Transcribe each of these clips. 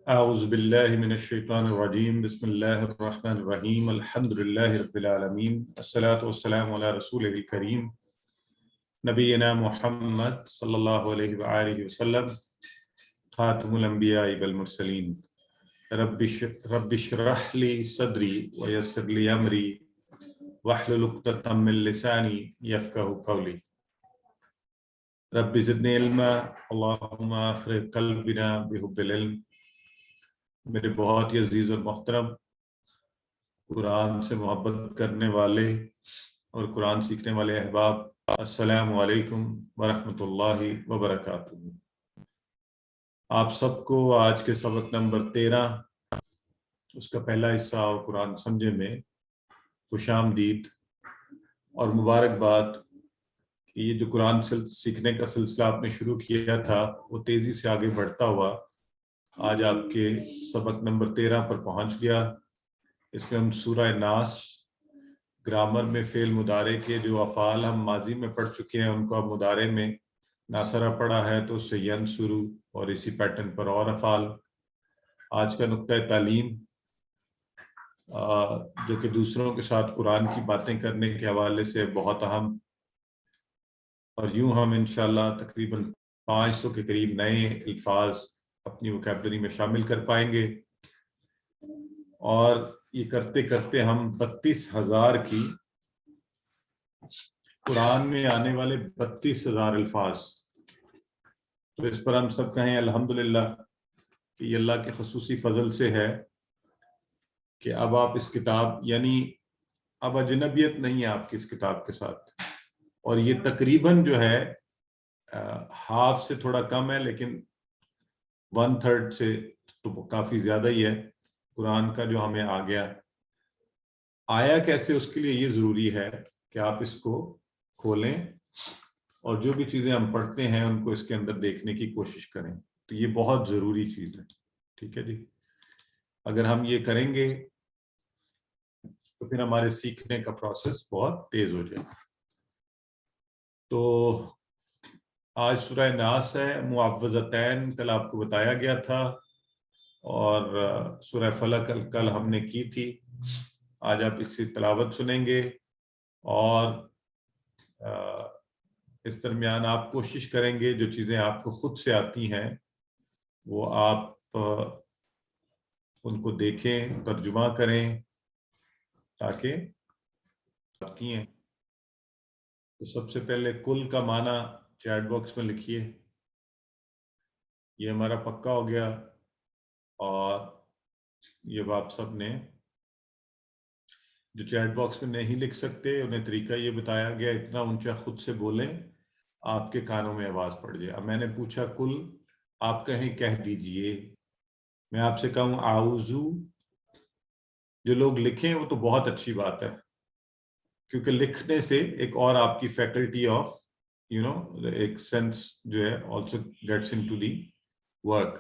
اعوذ باللہ من الشیطان الرجیم بسم اللہ الرحمن الرحیم الحمد للہ رب العالمین الصلاۃ والسلام علی رسول الکریم نبینا محمد صلی اللہ علیہ وآلہ وسلم خاتم الانبیاء والمرسلین رب اشرح لی صدری ویسر لی امری واحلل عقدۃ من لسانی یفقہوا قولی رب زدنی علما اللہم افرغ قلبنا بحب العلم۔ میرے بہت ہی عزیز اور محترم قرآن سے محبت کرنے والے اور قرآن سیکھنے والے احباب، السلام علیکم ورحمۃ اللہ وبرکاتہ۔ آپ سب کو آج کے سبق نمبر 13 اس کا پہلا حصہ اور قرآن سمجھے میں خوش آمدید اور مبارکباد کہ یہ جو قرآن سیکھنے کا سلسلہ آپ نے شروع کیا تھا وہ تیزی سے آگے بڑھتا ہوا آج آپ کے سبق نمبر 13 پر پہنچ گیا۔ اس میں ہم سورہ ناس، گرامر میں فعل مضارع کے جو افعال ہم ماضی میں پڑھ چکے ہیں ان کو اب مضارع میں ناصرہ پڑھا ہے تو اس سے ینصرو اور اسی پیٹرن پر اور افعال۔ آج کا نقطہ تعلیم جو کہ دوسروں کے ساتھ قرآن کی باتیں کرنے کے حوالے سے بہت اہم، اور یوں ہم انشاءاللہ تقریباً 500 کے قریب نئے الفاظ اپنی وکیبلری میں شامل کر پائیں گے، اور یہ کرتے کرتے ہم 32,000 کی قرآن میں آنے والے 32,000 الفاظ، تو اس پر ہم سب کہیں الحمدللہ کہ یہ اللہ کے خصوصی فضل سے ہے کہ اب آپ اس کتاب، یعنی اب اجنبیت نہیں ہے آپ کی اس کتاب کے ساتھ، اور یہ تقریباً جو ہے ہاف سے تھوڑا کم ہے، لیکن 1/3 سے تو کافی زیادہ ہی ہے قرآن کا جو ہمیں آ گیا۔ آیا کیسے، اس کے لیے یہ ضروری ہے کہ آپ اس کو کھولیں اور جو بھی چیزیں ہم پڑھتے ہیں ان کو اس کے اندر دیکھنے کی کوشش کریں، تو یہ بہت ضروری چیز ہے، ٹھیک ہے جی۔ اگر ہم یہ کریں گے تو پھر ہمارے سیکھنے کا پروسیس بہت تیز ہو جائے گا۔ تو آج سورہ ناس ہے، معوذتین کل آپ کو بتایا گیا تھا، اور سورہ فلق کل ہم نے کی تھی۔ آج آپ اس کی تلاوت سنیں گے، اور اس درمیان آپ کوشش کریں گے جو چیزیں آپ کو خود سے آتی ہیں وہ آپ ان کو دیکھیں، ترجمہ کریں تاکہ آتی ہیں۔ تو سب سے پہلے کل کا معنی چیٹ باکس میں لکھیے، یہ ہمارا پکا ہو گیا۔ اور یہ آپ سب نے جو چیٹ باکس میں نہیں لکھ سکتے انہیں طریقہ یہ بتایا گیا، اتنا اونچا خود سے بولیں آپ کے کانوں میں آواز پڑ جائے۔ اب میں نے پوچھا کل، آپ کہیں کہہ دیجئے، میں آپ سے کہوں اعوذو، جو لوگ لکھیں وہ تو بہت اچھی بات ہے، کیونکہ لکھنے سے ایک اور آپ کی فیکلٹی آف ایک سینس جو ہے also gets into the work.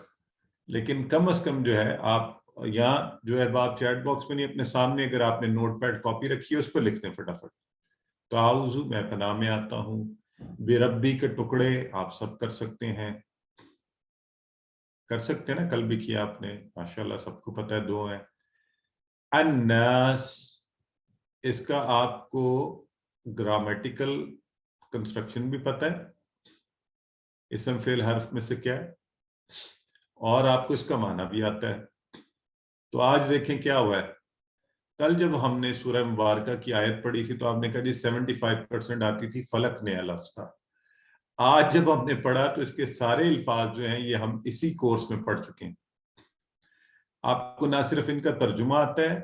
لیکن کم از کم جو ہے آپ یہاں جو ہے آپ چیٹ باکس میں نہیں، اپنے سامنے اگر آپ نے نوٹ پیڈ کاپی رکھی ہے اس پہ لکھ دیں فٹافٹ۔ تو اعوذ، میں پناہ میں آتا ہوں، بے ربی کے ٹکڑے آپ سب کر سکتے ہیں، نا، کل بھی کیا آپ نے ماشاءاللہ، سب کو پتہ ہے 2 ہیں۔ الناس، اس کا آپ کو گرامیٹیکل کنسٹرکشن بھی پتہ ہے، اسم فعل حرف میں سے کیا ہے، اور آپ کو اس کا معنی بھی آتا ہے۔ تو آج دیکھیں کیا ہوا ہے۔ کل جب ہم نے سورہ مبارکہ کی آیت پڑھی تھی تو آپ نے کہا جی 75% آتی تھی، فلق نیا لفظ تھا۔ آج جب ہم نے پڑھا تو اس کے سارے الفاظ جو ہیں یہ ہم اسی کورس میں پڑھ چکے ہیں۔ آپ کو نہ صرف ان کا ترجمہ آتا ہے،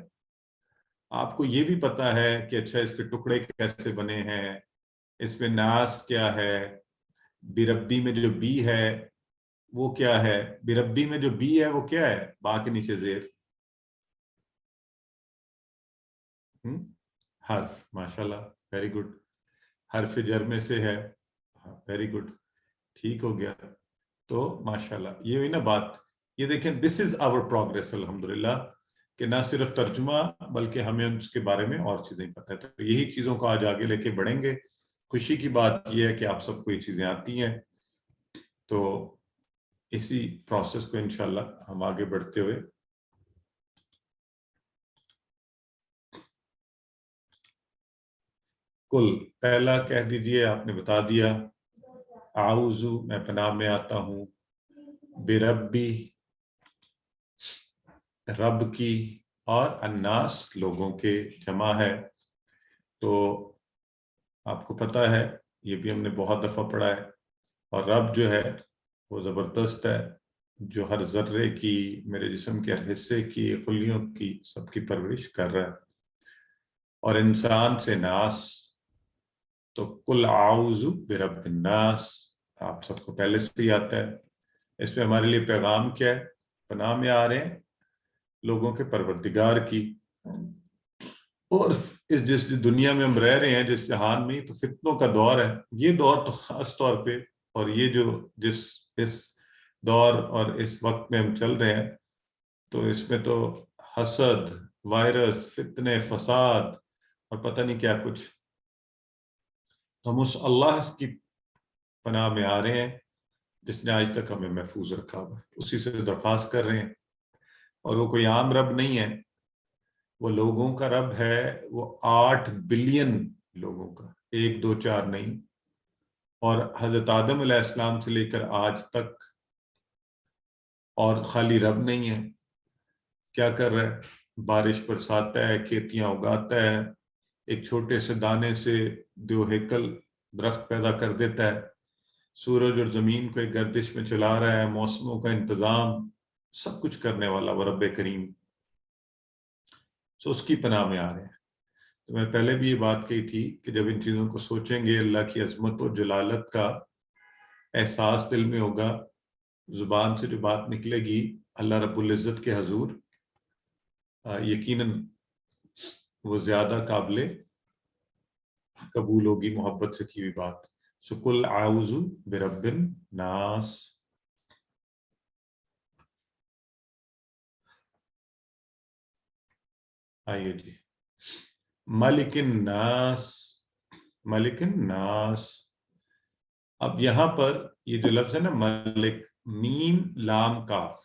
آپ کو یہ بھی پتا ہے کہ اچھا اس کے ٹکڑے کیسے بنے ہیں، اس میں ناس کیا ہے، بربی میں جو بی ہے وہ کیا ہے، بربی میں جو بی ہے وہ کیا ہے، با کے نیچے زیر حرف، ماشاءاللہ، ویری گڈ، حرف جر میں سے ہے، ویری گڈ، ٹھیک ہو گیا۔ تو ماشاءاللہ یہ ہوئی نا بات۔ یہ دیکھیں دس از آور پروگریس الحمدللہ، کہ نہ صرف ترجمہ بلکہ ہمیں اس کے بارے میں اور چیزیں پتہ ہے، تو یہی چیزوں کو آج آگے لے کے بڑھیں گے۔ خوشی کی بات یہ ہے کہ آپ سب کو یہ چیزیں آتی ہیں۔ تو اسی پروسیس کو انشاءاللہ ہم آگے بڑھتے ہوئے کل پہلا کہہ دیجئے، آپ نے بتا دیا، اعوذ میں پناہ میں آتا ہوں، بربی رب کی، اور الناس لوگوں کے جمع ہے۔ تو آپ کو پتہ ہے یہ بھی ہم نے بہت دفعہ پڑھا ہے، اور رب جو ہے وہ زبردست ہے، جو ہر ذرے کی، میرے جسم کے ہر حصے کی، خلیوں کی، سب کی پرورش کر رہا ہے۔ اور انسان سے ناس، تو کل اعوذ برب الناس آپ سب کو پہلے سے ہی آتا ہے۔ اس میں ہمارے لیے پیغام کیا ہے؟ پناہ میں آ رہے ہیں لوگوں کے پروردگار کی۔ اور جس دنیا میں ہم رہ رہے ہیں، جس جہان میں، تو فتنوں کا دور ہے۔ یہ دور تو خاص طور پہ، اور یہ جو اس دور اور اس وقت میں ہم چل رہے ہیں، تو اس میں تو حسد، وائرس، فتنے، فساد اور پتہ نہیں کیا کچھ۔ تو ہم اس اللہ کی پناہ میں آ رہے ہیں جس نے آج تک ہمیں محفوظ رکھا ہوا ہے، اسی سے درخواست کر رہے ہیں۔ اور وہ کوئی عام رب نہیں ہے، وہ لوگوں کا رب ہے، وہ 8 بلین لوگوں کا، 1 2 4 نہیں۔ اور حضرت آدم علیہ السلام سے لے کر آج تک، اور خالی رب نہیں ہے، کیا کر رہا ہے؟ بارش برساتا ہے، کھیتیاں اگاتا ہے، ایک چھوٹے سے دانے سے 2 ہیکل درخت پیدا کر دیتا ہے، سورج اور زمین کو ایک گردش میں چلا رہا ہے، موسموں کا انتظام، سب کچھ کرنے والا وہ رب کریم، اس کی پناہ میں آ رہے ہیں۔ تو میں پہلے بھی یہ بات کہی تھی کہ جب ان چیزوں کو سوچیں گے، اللہ کی عظمت و جلالت کا احساس دل میں ہوگا، زبان سے جو بات نکلے گی اللہ رب العزت کے حضور، یقیناً وہ زیادہ قابل قبول ہوگی، محبت سے کی ہوئی بات۔ قل اعوذ برب الناس۔ آئیے جی، ملک الناس، ملک الناس۔ اب یہاں پر یہ جو لفظ ہے نا ملک، میم لام کاف،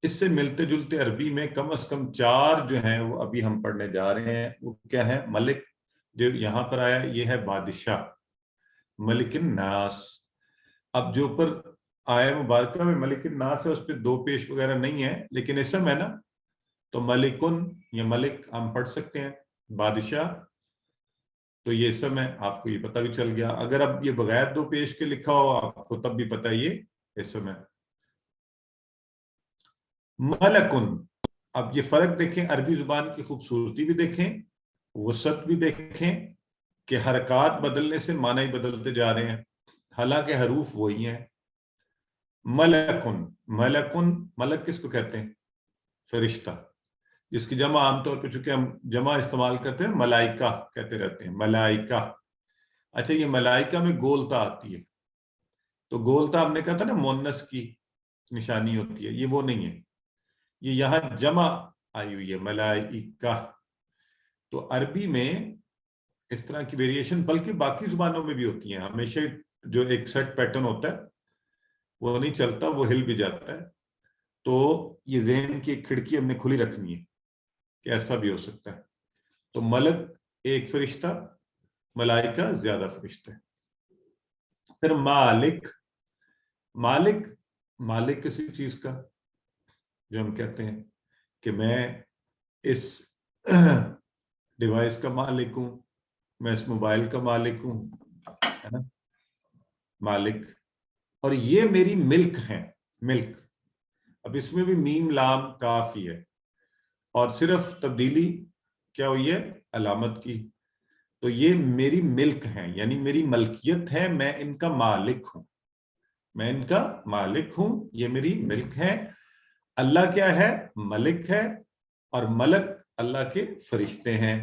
اس سے ملتے جلتے عربی میں کم از کم 4 جو ہیں وہ ابھی ہم پڑھنے جا رہے ہیں۔ وہ کیا ہے؟ ملک جو یہاں پر آیا یہ ہے بادشاہ، ملک الناس۔ اب جو پر آیا مبارکہ میں ملک الناس ہے، اس پہ 2 پیش وغیرہ نہیں ہے، لیکن اسم ہے نا، تو ملکن یا ملک ہم پڑھ سکتے ہیں، بادشاہ، تو یہ اسم ہے، آپ کو یہ پتہ بھی چل گیا۔ اگر اب یہ بغیر 2 پیش کے لکھا ہو آپ کو تب بھی پتہ یہ اسم ہے۔ ملکن، اب یہ فرق دیکھیں، عربی زبان کی خوبصورتی بھی دیکھیں، وسعت بھی دیکھیں کہ حرکات بدلنے سے معنی ہی بدلتے جا رہے ہیں، حالانکہ حروف وہی ہیں۔ ملکن، ملکن، ملک کس کو کہتے ہیں؟ فرشتہ، جس کی جمع عام طور پہ چونکہ ہم جمع استعمال کرتے ہیں ملائکہ کہتے رہتے ہیں، ملائکہ۔ اچھا، یہ ملائکہ میں گولتا آتی ہے، تو گولتا ہم نے کہا تھا نا مونس کی نشانی ہوتی ہے، یہ وہ نہیں ہے، یہ یہاں جمع آئی ہوئی ہے، ملائکہ۔ تو عربی میں اس طرح کی ویریشن بلکہ باقی زبانوں میں بھی ہوتی ہیں، ہمیشہ جو ایک سیٹ پیٹرن ہوتا ہے وہ نہیں چلتا، وہ ہل بھی جاتا ہے۔ تو یہ ذہن کی ایک کھڑکی ہم نے کھلی رکھنی ہے کہ ایسا بھی ہو سکتا ہے۔ تو ملک ایک فرشتہ، ملائکہ زیادہ فرشتہ ہے۔ پھر مالک، مالک، مالک کسی چیز کا، جو ہم کہتے ہیں کہ میں اس ڈیوائس کا مالک ہوں، میں اس موبائل کا مالک ہوں، ہے نا، مالک، اور یہ میری ملک ہے، ملک۔ اب اس میں بھی میم لام کاف ہی ہے، اور صرف تبدیلی کیا ہوئی ہے؟ علامت کی۔ تو یہ میری ملک ہیں، یعنی میری ملکیت ہے، میں ان کا مالک ہوں، میں ان کا مالک ہوں، یہ میری ملک ہے۔ اللہ کیا ہے؟ ملک ہے، اور ملک اللہ کے فرشتے ہیں۔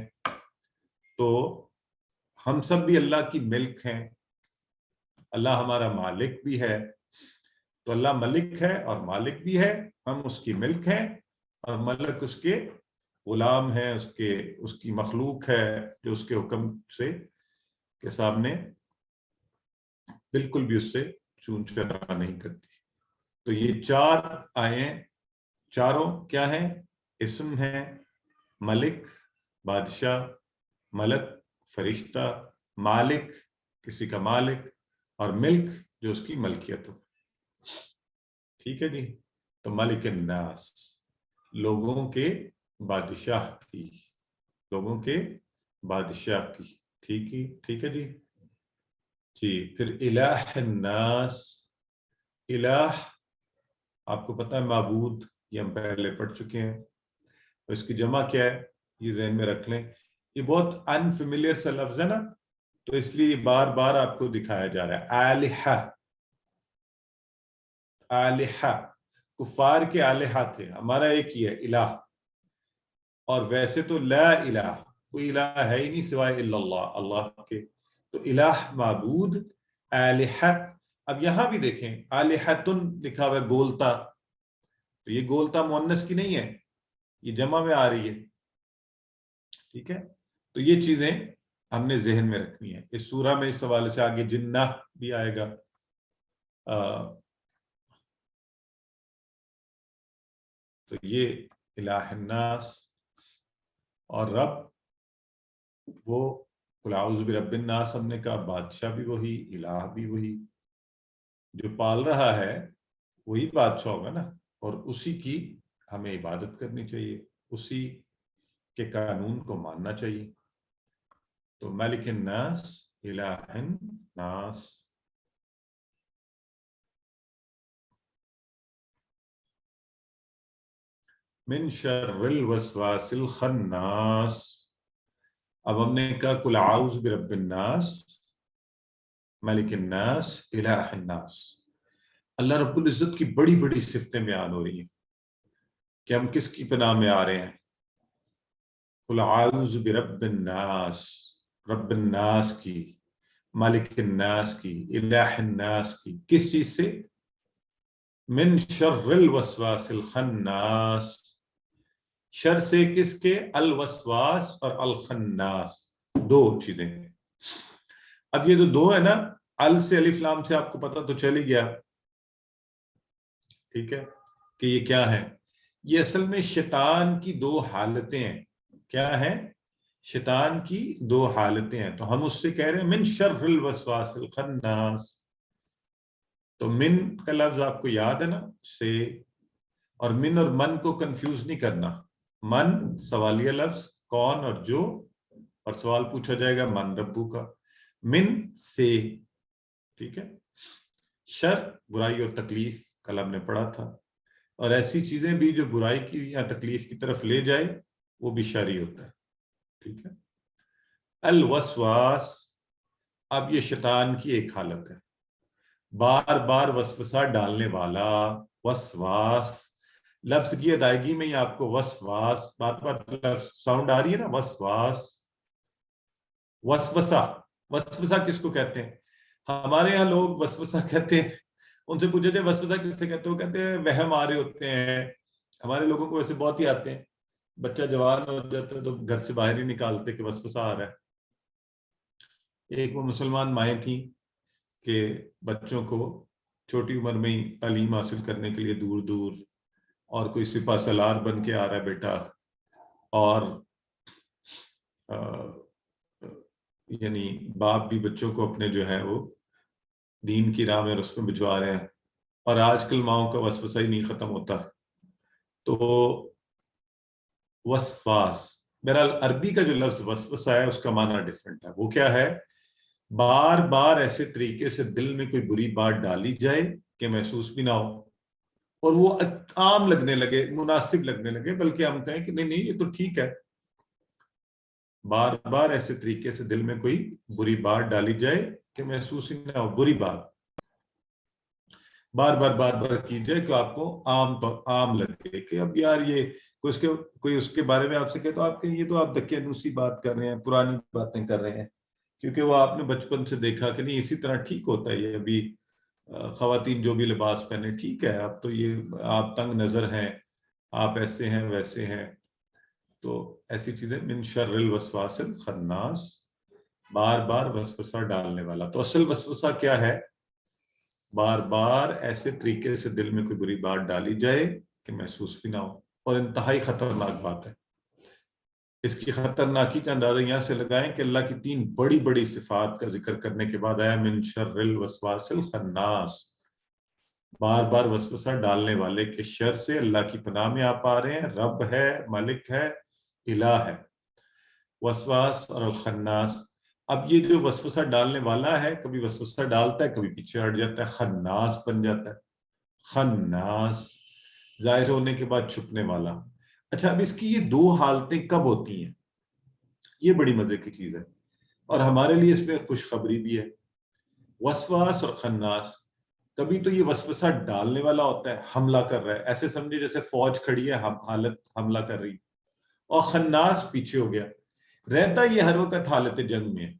تو ہم سب بھی اللہ کی ملک ہیں، اللہ ہمارا مالک بھی ہے۔ تو اللہ ملک ہے اور مالک بھی ہے، ہم اس کی ملک ہیں، اور ملک اس کے غلام ہے، اس کی مخلوق ہے جو اس کے حکم سے کے سامنے بالکل بھی اس سے چون چرا نہیں کرتی۔ تو یہ 4 آئے، چاروں کیا ہیں؟ اسم ہے، ملک بادشاہ، ملک فرشتہ، مالک کسی کا مالک، اور ملک جو اس کی ملکیت ہو. ٹھیک ہے جی. تو ملک الناس لوگوں کے بادشاہ کی، لوگوں کے بادشاہ کی. ٹھیک ہے جی. پھر الہ الناس. الہ آپ کو پتہ ہے معبود، یہ ہم پہلے پڑھ چکے ہیں. اس کی جمع کیا ہے یہ ذہن میں رکھ لیں. یہ بہت انفیملیئر سا لفظ ہے نا، تو اس لیے بار بار آپ کو دکھایا جا رہا ہے. آلہہ، آلہہ کفار کے آلہہ تھے، ہمارا ایک ہی ہے الہ. اور ویسے تو لا الہ، کوئی الہ ہے ہی نہیں سوائے الا اللہ، اللہ کے. تو الہ معبود، آلہہ. اب یہاں بھی دیکھیں آلہۃن لکھا ہوا ہے گولتا، تو یہ گولتا مؤنث کی نہیں ہے، یہ جمع میں آ رہی ہے. ٹھیک ہے. تو یہ چیزیں ہم نے ذہن میں رکھنی ہے. اس سورہ میں اس حوالے سے آگے جنہ بھی آئے گا. تو یہ الہ الناس. اور رب وہ قل اعوذ برب الناس ہم نے کہا، بادشاہ بھی وہی، الہ بھی وہی. جو پال رہا ہے وہی بادشاہ ہوگا نا، اور اسی کی ہمیں عبادت کرنی چاہیے، اسی کے قانون کو ماننا چاہیے. تو ملک الناس، الہ الناس. من شر الوسواس الخناس. اب ہم نے کہا قل اعوذ برب الناس، ملک الناس، الہ الناس. اللہ رب العزت کی بڑی بڑی صفتیں بیان ہو رہی ہیں کہ ہم کس کی پناہ میں آ رہے ہیں. قل اعوذ برب الناس، رب الناس کی، مالک الناس کی، الہ الناس کی. کس چیز سے؟ من شر الوسواس الخناس. شر سے کس کے؟ الوسواس اور الخناس، دو چیزیں ہیں. اب یہ جو دو ہے نا، ال سے الف لام سے آپ کو پتہ تو چل ہی گیا. ٹھیک ہے کہ یہ کیا ہے. یہ اصل میں شیطان کی دو حالتیں ہیں. کیا ہیں؟ شیطان کی دو حالتیں ہیں. تو ہم اس سے کہہ رہے ہیں من شر الوسواس الخناس. تو من کا لفظ آپ کو یاد ہے نا، سے. اور من اور من کو کنفیوز نہیں کرنا. من سوالیہ لفظ، کون اور جو، اور سوال پوچھا جائے گا من ربو کا. من سے. ٹھیک ہے. شر برائی اور تکلیف، کل ہم نے پڑھا تھا. اور ایسی چیزیں بھی جو برائی کی یا تکلیف کی طرف لے جائے وہ بھی شرعی ہوتا ہے. ٹھیک ہے. الوسواس، اب یہ شیطان کی ایک حالت ہے، بار بار وسوسہ ڈالنے والا. وسواس لفظ کی ادائیگی میں ہی آپ کو وسواس بار بار لفظ ساؤنڈ آ رہی ہے نا، وسواس. وسوسہ، وسوسہ کس کو کہتے ہیں؟ ہمارے یہاں لوگ وسوسہ کہتے ہیں، ان سے پوچھے تھے وسوسہ کس سے کہتے ہو، کہتے ہیں وہم آ رہے ہوتے ہیں. ہمارے لوگوں کو ویسے بہت ہی آتے ہیں، بچہ جوان ہو جاتا ہے تو گھر سے باہر ہی نکالتے کہ وسوسہ آ رہا ہے. ایک وہ مسلمان مائیں تھیں کہ بچوں کو چھوٹی عمر میں ہی تعلیم حاصل کرنے کے لیے دور دور، اور کوئی سپہ سالار بن کے آ رہا ہے بیٹا، اور یعنی باپ بھی بچوں کو اپنے جو ہے وہ دین کی راہ میں اس میں بھجوا رہے ہیں. اور آج کل ماؤں کا وسوسہ ہی نہیں ختم ہوتا. تو وسواس، بہرحال عربی کا جو لفظ وسوسہ ہے اس کا معنی ڈیفرنٹ ہے. وہ کیا ہے؟ بار بار ایسے طریقے سے دل میں کوئی بری بات ڈالی جائے کہ محسوس بھی نہ ہو، اور وہ عام لگنے لگے، مناسب لگنے لگے، بلکہ ہم کہیں کہ نہیں یہ تو ٹھیک ہے. بار بار ایسے طریقے سے دل میں کوئی بری بات ڈالی جائے کہ محسوس ہی نہ ہو، بری بات بار بار کی جائے کہ آپ کو عام لگے کہ اب یار یہ کوئی اس کے بارے میں آپ سے کہے تو آپ کہیں یہ تو آپ دقیانوسی بات کر رہے ہیں، پرانی باتیں کر رہے ہیں، کیونکہ وہ آپ نے بچپن سے دیکھا کہ نہیں اسی طرح ٹھیک ہوتا ہے. یہ ابھی خواتین جو بھی لباس پہنے ٹھیک ہے، اب تو یہ آپ تنگ نظر ہیں، آپ ایسے ہیں ویسے ہیں. تو ایسی چیزیں من شر الوسواس الخناس، بار بار وسوسہ ڈالنے والا. تو اصل وسوسہ کیا ہے؟ بار بار ایسے طریقے سے دل میں کوئی بری بات ڈالی جائے کہ محسوس بھی نہ ہو، اور انتہائی خطرناک بات ہے۔ اس کی خطرناکی کا اندازہ یہاں سے لگائیں کہ اللہ کی 3 بڑی بڑی صفات کا ذکر کرنے کے بعد آیا من شر الوسواس الخناس، بار بار وسوسہ ڈالنے والے کے شر سے اللہ کی پناہ میں آپ آ رہے ہیں۔ رب ہے، ملک ہے، الہ ہے، وسواس اور الخناس۔ اب یہ جو وسوسہ ڈالنے والا ہے، کبھی وسوسہ ڈالتا ہے، کبھی پیچھے ہٹ جاتا ہے، خناس بن جاتا ہے۔ خناس ظاہر ہونے کے بعد چھپنے والا۔ اچھا، اب اس کی یہ 2 حالتیں کب ہوتی ہیں؟ یہ بڑی مزے کی چیز ہے، اور ہمارے لیے اس میں خوشخبری بھی ہے۔ وسواس اور خناس، کبھی تو یہ وسوسہ ڈالنے والا ہوتا ہے، حملہ کر رہا ہے، ایسے سمجھے جیسے فوج کھڑی ہے، حالت حملہ کر رہی، اور خناس پیچھے ہو گیا، رہتا یہ ہر وقت حالت جنگ میں ہے،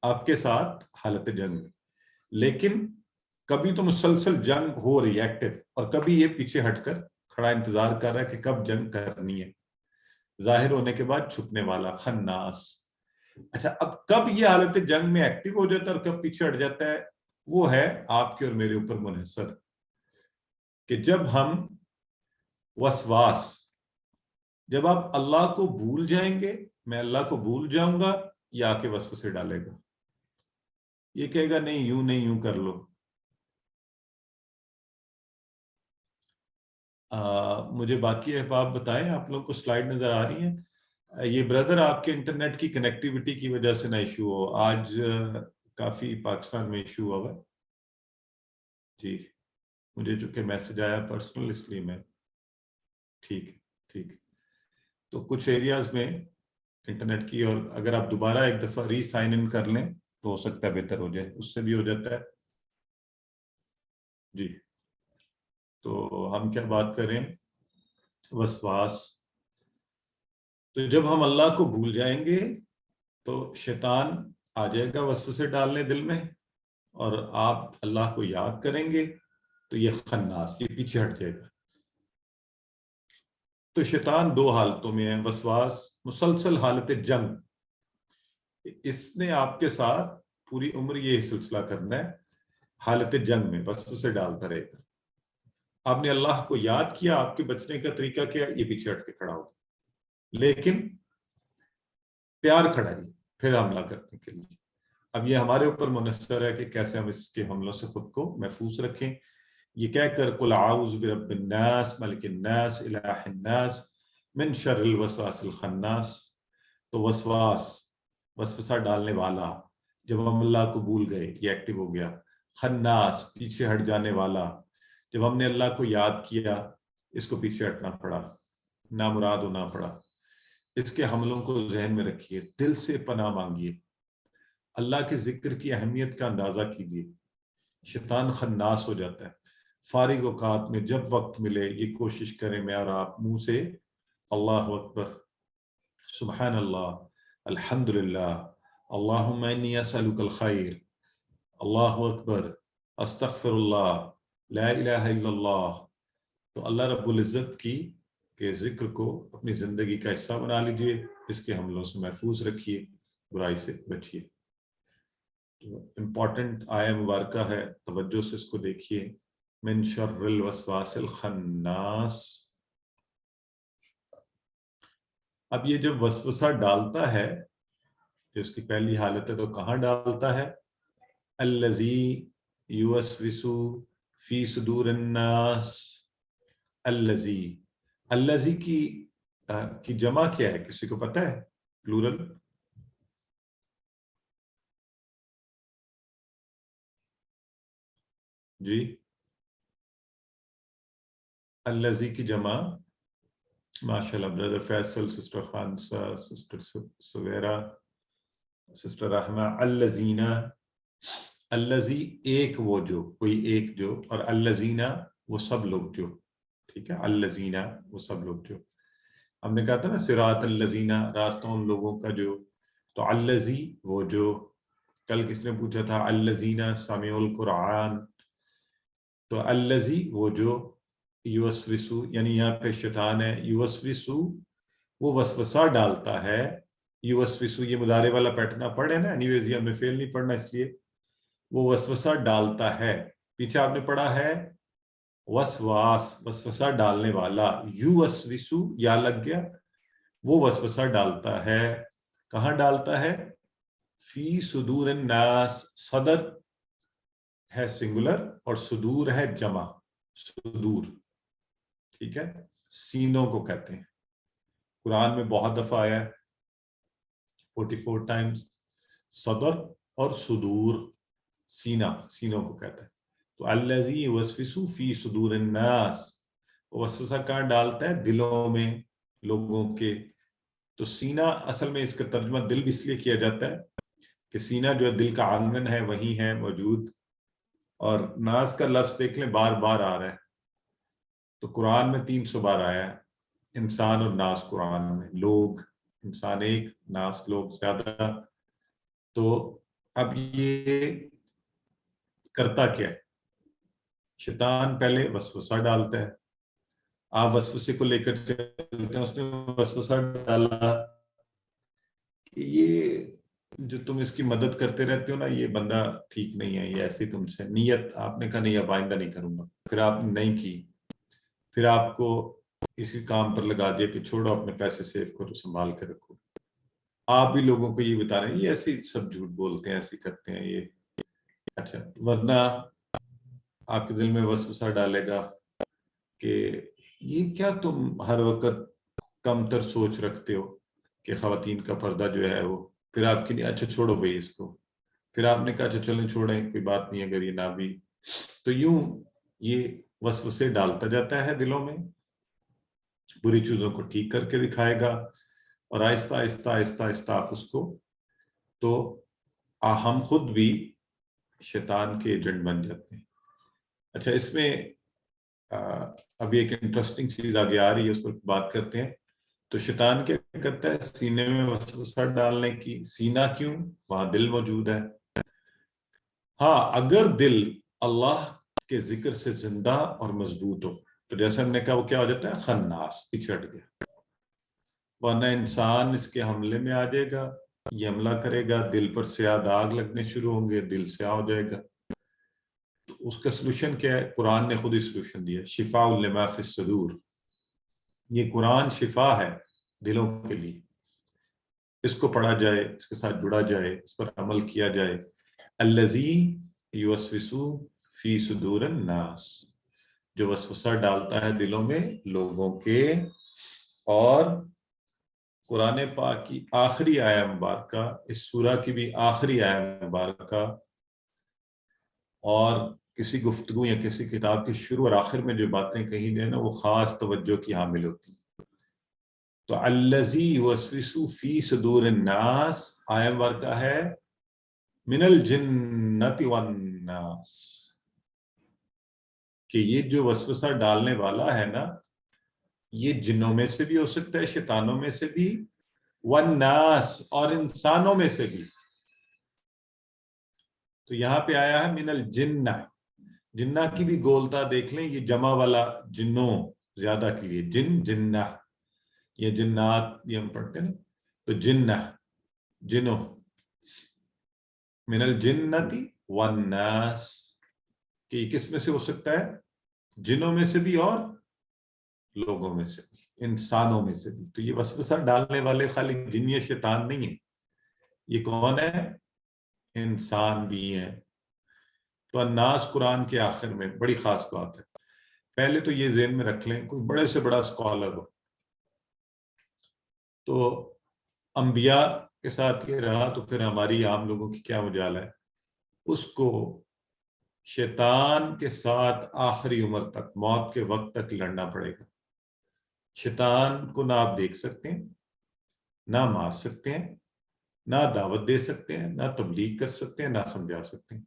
آپ کے ساتھ حالت جنگ میں، لیکن کبھی تو مسلسل جنگ ہو رہی ہے ایکٹیو، اور کبھی یہ پیچھے ہٹ کر کھڑا انتظار کر رہا ہے کہ کب جنگ کرنی ہے، ظاہر ہونے کے بعد چھپنے والا، خناس۔ اچھا، اب کب یہ حالت جنگ میں ایکٹیو ہو جاتا ہے اور کب پیچھے ہٹ جاتا ہے، وہ ہے آپ کے اور میرے اوپر منحصر، کہ جب ہم وسواس، جب آپ اللہ کو بھول جائیں گے، میں اللہ کو بھول جاؤں گا، یہ آ کے وسوسے ڈالے گا، یہ کہے گا نہیں یوں نہیں یوں کر لو۔ مجھے باقی احباب بتائیں، آپ لوگ کو سلائیڈ نظر آ رہی ہیں؟ یہ بردر آپ کے انٹرنیٹ کی کنیکٹیوٹی کی وجہ سے نہ ایشو ہو، آج کافی پاکستان میں ایشو ہوا ہے جی، مجھے چونکہ میسج آیا پرسنل، اس لیے میں ٹھیک تو کچھ ایریاز میں انٹرنیٹ کی، اور اگر آپ دوبارہ ایک دفعہ ری سائن ان کر لیں تو ہو سکتا ہے بہتر ہو جائے، اس سے بھی ہو جاتا ہے جی۔ تو ہم کیا بات کریں؟ وسواس۔ تو جب ہم اللہ کو بھول جائیں گے تو شیطان آ جائے گا وسوسے ڈالنے دل میں، اور آپ اللہ کو یاد کریں گے تو یہ خناس، یہ پیچھے ہٹ جائے گا۔ تو شیطان 2 حالتوں میں ہے، وسواس، مسلسل حالت جنگ، اس نے آپ کے ساتھ پوری عمر یہ سلسلہ کرنا ہے، حالت جنگ میں وسوسے ڈالتا رہے گا۔ آپ نے اللہ کو یاد کیا، آپ کے بچنے کا طریقہ کیا، یہ پیچھے ہٹ کے کھڑا ہوگا، لیکن پیار کھڑائی پھر حملہ کرنے کے لیے۔ اب یہ ہمارے اوپر منحصر ہے کہ کیسے ہم اس کے حملوں سے خود کو محفوظ رکھیں، یہ کہہ کر قل اعوذ برب الناس ملک الناس الہ الناس من شر الوسواس الخناس۔ تو وسواس، وسوسہ ڈالنے والا، جب ہم اللہ کو بھول گئے یہ ایکٹیو ہو گیا۔ خناس، پیچھے ہٹ جانے والا، جب ہم نے اللہ کو یاد کیا اس کو پیچھے ہٹنا پڑا، نامراد ہونا پڑا۔ اس کے حملوں کو ذہن میں رکھیے، دل سے پناہ مانگیے، اللہ کے ذکر کی اہمیت کا اندازہ کیجیے۔ شیطان خناس ہو جاتا ہے، فارغ اوقات میں جب وقت ملے یہ کوشش کریں میں اور آپ منہ سے اللہ اکبر، سبحان اللہ، الحمدللہ، اللہم انی اسألک الخیر، اللہ اکبر، استغفر اللہ، لا الہ الا اللہ۔ تو اللہ رب العزت کی کے ذکر کو اپنی زندگی کا حصہ بنا لیجئے، اس کے حملوں سے محفوظ رکھیے، برائی سے بچیے۔ امپورٹنٹ آیہ مبارکہ ہے، توجہ سے اس کو دیکھیے، من شر الوسواس الخناس۔ اب یہ جب وسوسہ ڈالتا ہے، جو اس کی پہلی حالت ہے، تو کہاں ڈالتا ہے؟ الذی یوسوس فی صدور الناس۔ الذی کی جمع کیا ہے، کسی کو پتہ ہے پلورل؟ جی، الذی کی جمع، ماشاءاللہ brother Faisal, sister Khansa, sister Sawera, sister Rahma, الذین، الذی ایک وہ جو، کوئی ایک جو، اور الذین وہ سب لوگ جو، ٹھیک ہے، الذین وہ سب لوگ جو، ہم نے کہا تھا نا صراط الذین، راستہ ان لوگوں کا جو، تو الذی وہ جو، کل کس نے پوچھا تھا الذین سمعوا القرآن، تو الذی وہ جو، یوسوسو یعنی یہاں پہ شیطان ہے، یوسوسو وہ وسوسہ ڈالتا ہے، یوسوسو یہ مضارع والا پیٹرن آپ پڑھے نا، اینی ویز یہ ہم نے فیل نہیں پڑھنا، اس لیے وہ وسوسہ ڈالتا ہے، پیچھے آپ نے پڑھا ہے وسواس، وسوسہ ڈالنے والا، یوسوسو یا لگ گیا، وہ وسوسہ ڈالتا ہے، کہاں ڈالتا ہے؟ فی صدور الناس، صدر ہے سنگولر اور صدور ہے جمع، صدور، ٹھیک ہے، سینوں کو کہتے ہیں۔ قرآن میں بہت دفعہ آیا ہے، 44 ٹائمز، صدر اور صدور، سینہ، سینوں کو کہتا ہے۔ تو الذی یوسوس فی صدور الناس، وسوسہ کہاں ڈالتا ہے؟ دلوں میں لوگوں کے۔ تو سینہ اصل میں اس کا ترجمہ دل بھی اس لیے کیا جاتا ہے کہ سینہ جو ہے دل کا آنگن ہے، وہیں ہے موجود، اور ناس کا لفظ دیکھ لیں بار بار آ رہا ہے، تو قرآن میں 300 بار آیا ہے، انسان اور ناس قرآن میں، لوگ، انسان ایک، ناس لوگ زیادہ۔ تو اب یہ کرتا کیا ہے؟ شیطان پہلے وسوسہ ڈالتا ہے، آپ وسوسے کو لے کر چلتے ہیں، اس نے وسوسہ ڈالا کہ یہ جو تم اس کی مدد کرتے رہتے ہو نا، یہ بندہ ٹھیک نہیں ہے، یہ ایسی تم سے نیت، آپ نے کہا نہیں اب آئندہ نہیں کروں گا، پھر آپ نے نہیں کی، پھر آپ کو اسی کام پر لگا دیا کہ چھوڑو اپنے پیسے سیو کرو، سنبھال کے رکھو۔ آپ بھی لوگوں کو یہ بتا رہے ہیں یہ ایسے سب جھوٹ بولتے ہیں، ایسے کرتے ہیں یہ، اچھا، ورنہ آپ کے دل میں وسوسہ ڈالے گا کہ یہ کیا تم ہر وقت کم تر سوچ رکھتے ہو کہ خواتین کا پردہ جو ہے وہ، پھر آپ کی نہیں، اچھا چھوڑو بھائی اس کو، پھر آپ نے کہا اچھا چلیں چھوڑیں کوئی بات نہیں اگر یہ نہ بھی، تو یوں یہ وسوسے ڈالتا جاتا ہے دلوں میں، بری چیزوں کو ٹھیک کر کے دکھائے گا، اور آہستہ آہستہ آہستہ آہستہ آپ اس کو، تو ہم خود بھی شیطان کے ایجنٹ بن جاتے ہیں۔ اچھا، اس میں ابھی ایک انٹرسٹنگ چیز آگے آ رہی ہے، اس پر بات کرتے ہیں۔ تو شیطان کیا کرتا ہے؟ سینے میں وسوسہ ڈالنے کی، سینہ کیوں؟ وہاں دل موجود ہے۔ ہاں، اگر دل اللہ کے ذکر سے زندہ اور مضبوط ہو تو جیسے ہم نے کہا وہ کیا ہو جاتا ہے؟ خناس، پچھڑ گیا، ورنہ انسان اس کے حملے میں آ جائے گا، یہ حملہ کرے گا، دل پر سیاہ داغ لگنے شروع ہوں گے، دل سیاہ ہو جائے گا۔ تو اس کا سلوشن کیا ہے؟ قرآن نے خود ہی سلوشن دیا، شفاء لما فی الصدور، یہ قرآن شفا ہے دلوں کے لیے، اس کو پڑھا جائے، اس کے ساتھ جڑا جائے، اس پر عمل کیا جائے۔ الذی یوسوس فی صدور الناس، جو وسوسہ ڈالتا ہے دلوں میں لوگوں کے۔ اور قرآن پاک کی آخری آیہ مبارکہ، اس سورہ کی بھی آخری آیہ مبارکہ، اور کسی گفتگو یا کسی کتاب کے شروع اور آخر میں جو باتیں کہی جائیں نا، وہ خاص توجہ کی حامل ہوتی ہیں۔ تو الذی یوسوس فی صدور الناس آیہ مبارکہ ہے من الجنۃ والناس، کہ یہ جو وسوسہ ڈالنے والا ہے نا، یہ جنوں میں سے بھی ہو سکتا ہے، شیطانوں میں سے بھی، والناس، اور انسانوں میں سے بھی۔ تو یہاں پہ آیا ہے من الجنہ، جنہ کی بھی گولتا دیکھ لیں، یہ جمع والا جنوں زیادہ کے لیے، جن، جنہ، یہ جنات بھی ہم پڑھتے ہیں نا، تو جنہ، جنوں، من الجنۃ والناس، کہ یہ کس میں سے ہو سکتا ہے؟ جنوں میں سے بھی اور لوگوں میں سے بھی، انسانوں میں سے بھی۔ تو یہ وسوسہ ڈالنے والے خالی جن یا شیطان نہیں ہیں، یہ کون ہے؟ انسان بھی ہیں۔ تو الناس قرآن کے آخر میں بڑی خاص بات ہے۔ پہلے تو یہ ذہن میں رکھ لیں، کوئی بڑے سے بڑا اسکالر ہو تو انبیاء کے ساتھ یہ رہا، تو پھر ہماری عام لوگوں کی کیا مجال ہے؟ اس کو شیطان کے ساتھ آخری عمر تک، موت کے وقت تک لڑنا پڑے گا۔ شیطان کو نہ آپ دیکھ سکتے ہیں، نہ مار سکتے ہیں، نہ دعوت دے سکتے ہیں، نہ تبلیغ کر سکتے ہیں، نہ سمجھا سکتے ہیں۔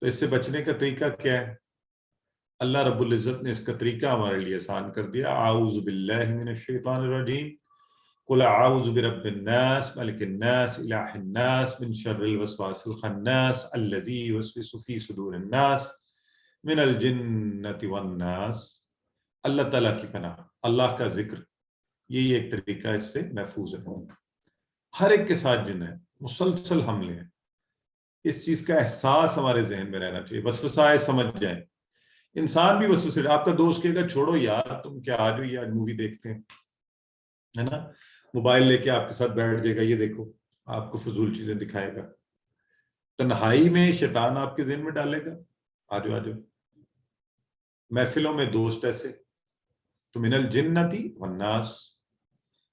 تو اس سے بچنے کا طریقہ کیا ہے؟ اللہ رب العزت نے اس کا طریقہ ہمارے لیے آسان کر دیا۔ اعوذ باللہ من الشیطان الرجیم، قل اعوذ برب الناس ملک الناس الہ الناس من شر الوسواس الخناس الذی یوسوس فی صدور الناس من الجنۃ والناس۔ اللہ تعالیٰ کی پناہ، اللہ کا ذکر، یہی ایک طریقہ اس سے محفوظ ہے۔ ہر ایک کے ساتھ جن ہے، مسلسل حملے ہیں، اس چیز کا احساس ہمارے ذہن میں رہنا چاہیے. وسوسہ سمجھ جائیں. انسان بھی وسوسے, آپ کا دوست کہے گا چھوڑو یار تم کیا آ جاؤ آج مووی دیکھتے ہیں, ہے نا, موبائل لے کے آپ کے ساتھ بیٹھ جائے گا, یہ دیکھو, آپ کو فضول چیزیں دکھائے گا. تنہائی میں شیطان آپ کے ذہن میں ڈالے گا آ جاؤ آ جاؤ. محفلوں میں دوست ایسے, تو من الجنتی والناس.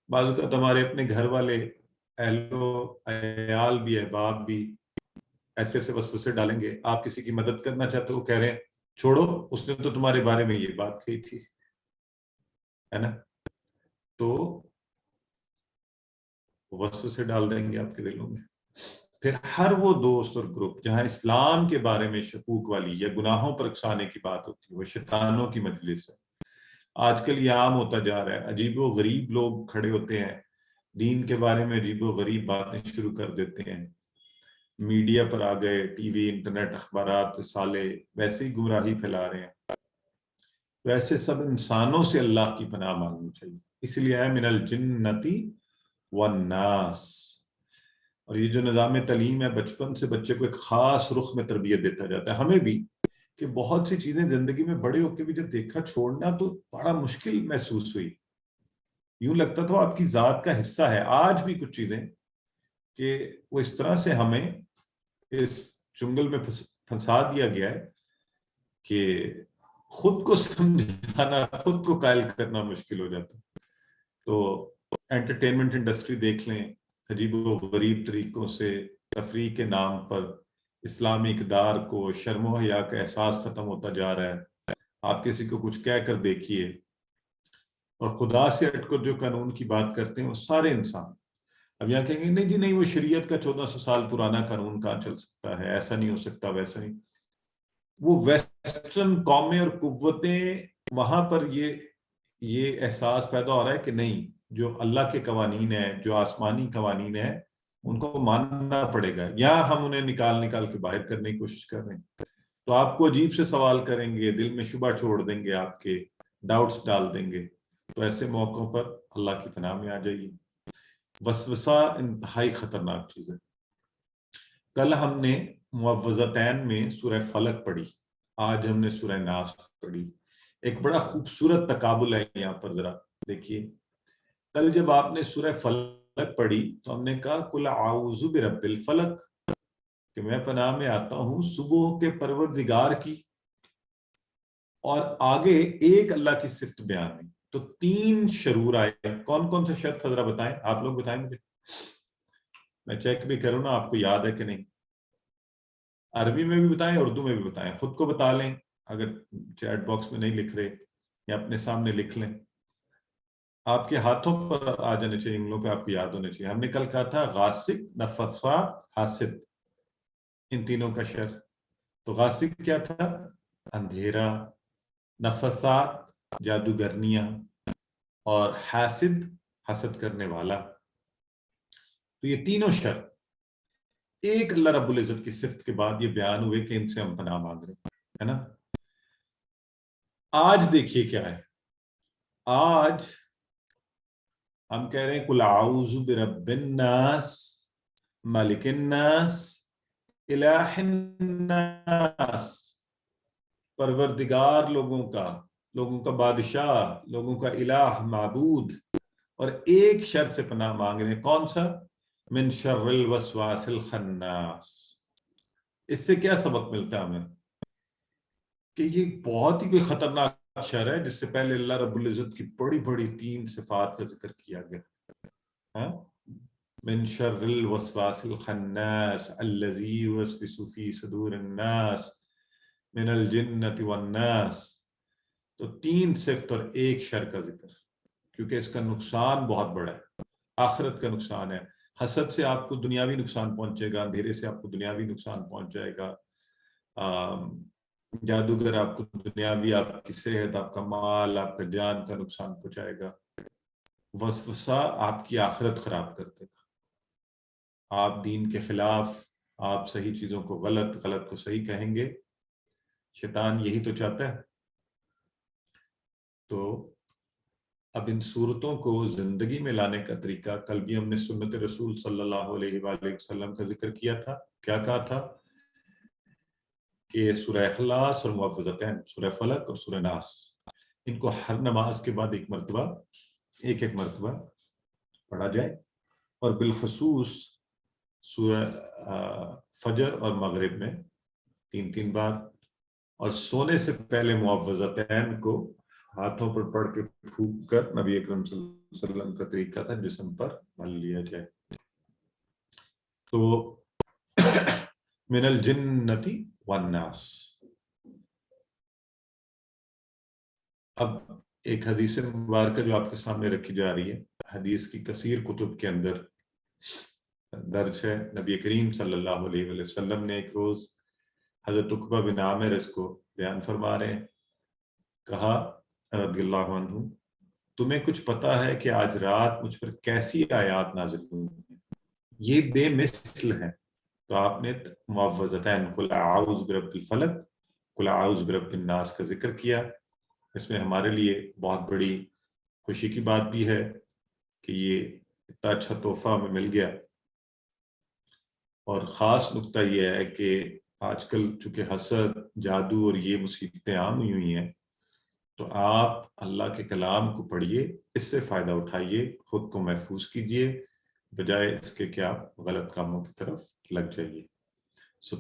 بعض اوقات ہمارے اپنے گھر والے اہل و عیال بھی, احباب بھی ایسے ایسے وسوسے ڈالیں گے. آپ کسی کی مدد کرنا چاہتے ہو, کہہ رہے ہیں چھوڑو اس نے تو تمہارے بارے میں یہ بات کہی تھی, ہے نا, تو وسوسے ڈال دیں گے آپ کے دلوں میں. پھر ہر وہ دوست اور گروپ جہاں اسلام کے بارے میں شکوک والی یا گناہوں پر اکسانے کی بات ہوتی ہے, وہ شیطانوں کی مجلس ہے. آج کل یہ عام ہوتا جا رہا ہے. عجیب و غریب لوگ کھڑے ہوتے ہیں, دین کے بارے میں عجیب و غریب باتیں شروع کر دیتے ہیں, میڈیا پر آ گئے, ٹی وی, انٹرنیٹ, اخبارات, رسالے, ویسے ہی گمراہی پھیلا رہے ہیں. ویسے سب انسانوں سے اللہ کی پناہ مانگنی چاہیے. اس لیے ہے من الجنتی والناس. اور یہ جو نظام تعلیم ہے, بچپن سے بچے کو ایک خاص رخ میں تربیت دیتا جاتا ہے. ہمیں بھی کہ بہت سی چیزیں زندگی میں بڑے ہو کے بھی جب دیکھا چھوڑنا تو بڑا مشکل محسوس ہوئی. یوں لگتا تھا آپ کی ذات کا حصہ ہے. آج بھی کچھ چیزیں کہ وہ اس طرح سے ہمیں اس چنگل میں پھنسا دیا گیا ہے کہ خود کو سمجھانا, خود کو قائل کرنا مشکل ہو جاتا. تو انٹرٹینمنٹ انڈسٹری دیکھ لیں, عجیب و غریب طریقوں سے تفریح کے نام پر اسلامی اقدار کو, شرم و حیا کا احساس ختم ہوتا جا رہا ہے. آپ کسی کو کچھ کہہ کر دیکھیے, اور خدا سے ہٹ کر جو قانون کی بات کرتے ہیں وہ سارے انسان. اب یہاں کہیں گے نہیں جی نہیں, وہ شریعت کا 1400 سال پرانا قانون کہاں چل سکتا ہے, ایسا نہیں ہو سکتا, ویسا نہیں. وہ ویسٹرن قومیں اور قوتیں, وہاں پر یہ احساس پیدا ہو رہا ہے کہ نہیں, جو اللہ کے قوانین ہیں, جو آسمانی قوانین ہیں, ان کو ماننا پڑے گا. یہاں ہم انہیں نکال کے باہر کرنے کی کوشش کر رہے ہیں. تو آپ کو عجیب سے سوال کریں گے, دل میں شبہ چھوڑ دیں گے, آپ کے ڈاؤٹس ڈال دیں گے. تو ایسے موقعوں پر اللہ کی پناہ میں آ جائیے. وسوسہ انتہائی خطرناک چیز ہے. کل ہم نے معوذتین میں سورہ فلق پڑھی, آج ہم نے سورہ ناس پڑھی. ایک بڑا خوبصورت تقابل ہے یہاں پر, ذرا دیکھیے. کل جب آپ نے سورہ فلق پڑھی تو ہم نے کہا قل اعوذ برب الفلق, کہ میں پناہ میں آتا ہوں صبح کے پروردگار کی, اور آگے ایک اللہ کی صفت بیان ہوئی. تو 3 شرور آئے. کون کون سے شرط ذرا بتائیں, آپ لوگ بتائیں مجھے, میں چیک بھی کروں نا آپ کو یاد ہے کہ نہیں. عربی میں بھی بتائیں, اردو میں بھی بتائیں, خود کو بتا لیں اگر چیٹ باکس میں نہیں لکھ رہے, یا اپنے سامنے لکھ لیں. آپ کے ہاتھوں پر آ جانے چاہیے, انگلوں پہ آپ کو یاد ہونے چاہیے. ہم نے کل کہا تھا غاسق, نفثا, حاسد, ان تینوں کا شر. تو غاسق کیا تھا؟ اندھیرا. نفثات جادوگرنیاں, اور حاسد حسد کرنے والا. تو یہ تینوں شر ایک اللہ رب العزت کی صفت کے بعد یہ بیان ہوئے کہ ان سے ہم پناہ مانگ رہے ہیں, ہے نا. آج دیکھیے کیا ہے. آج ہم کہہ رہے ہیں قل اعوذ برب الناس, ملک الناس, الہ الناس. پروردگار لوگوں کا بادشاہ, لوگوں کا الہ, معبود. اور ایک شر سے پناہ مانگ رہے ہیں, کون سا؟ من شر الوسواس الخناس. اس سے کیا سبق ملتا ہے ہمیں؟ کہ یہ بہت ہی کوئی خطرناک شر ہے, جس سے پہلے اللہ رب العزت کی بڑی بڑی 3 صفات کا ذکر کیا گیا. من شر الوسواس الخناس الذی یوسوس فی صدور الناس من الجنۃ والناس. تو 3 صفت اور ایک شر کا ذکر, کیونکہ اس کا نقصان بہت بڑا ہے, آخرت کا نقصان ہے. حسد سے آپ کو دنیاوی نقصان پہنچے گا, اندھیرے سے آپ کو دنیاوی نقصان پہنچ جائے گا, جادوگر آپ کو دنیاوی, آپ کی صحت, آپ کا مال, آپ کا جان کا نقصان پہنچائے گا. وسوسہ آپ کی آخرت خراب کر دے گا. آپ دین کے خلاف, آپ صحیح چیزوں کو غلط, غلط کو صحیح کہیں گے. شیطان یہی تو چاہتا ہے. تو اب ان صورتوں کو زندگی میں لانے کا طریقہ, کل بھی ہم نے سنت رسول صلی اللہ علیہ وآلہ وسلم کا ذکر کیا تھا. کیا کہا تھا؟ کہ سورہ اخلاص اور معوذتین، سورہ فلق اور سورہ ناس، ان کو ہر نماز کے بعد ایک مرتبہ پڑھا جائے، اور بالخصوص سورہ فجر اور مغرب میں 3 بار، اور سونے سے پہلے معوذتین کو ہاتھوں پر پڑھ کے پھونک کر نبی اکرم صلی اللہ علیہ وسلم کا طریقہ تھا جسم پر مل لیا جائے۔ تو من الجنتی والناس۔ اب ایک حدیث مبارکہ جو آپ کے سامنے رکھی جا رہی ہے، حدیث کی کثیر کتب کے اندر درج ہے، نبی کریم صلی اللہ علیہ وسلم نے ایک روز حضرت عقبہ بن عامر اس کو بیان فرما رہے ہیں، کہا رضی اللہ عنہ، تمہیں کچھ پتا ہے کہ آج رات مجھ پر کیسی آیات نازل ہوئی ہیں؟ یہ بے مثل ہیں۔ تو آپ نے معوذتین قل اعوذ برب الفلق، قل اعوذ برب الناس کا ذکر کیا۔ اس میں ہمارے لیے بہت بڑی خوشی کی بات بھی ہے کہ یہ اتنا اچھا تحفہ ہمیں مل گیا، اور خاص نقطہ یہ ہے کہ آج کل چونکہ حسد، جادو اور یہ مصیبتیں عام ہوئی ہیں، تو آپ اللہ کے کلام کو پڑھیے، اس سے فائدہ اٹھائیے، خود کو محفوظ کیجیے، بجائے اس کے کہ آپ غلط کاموں کی طرف لگ جائیے۔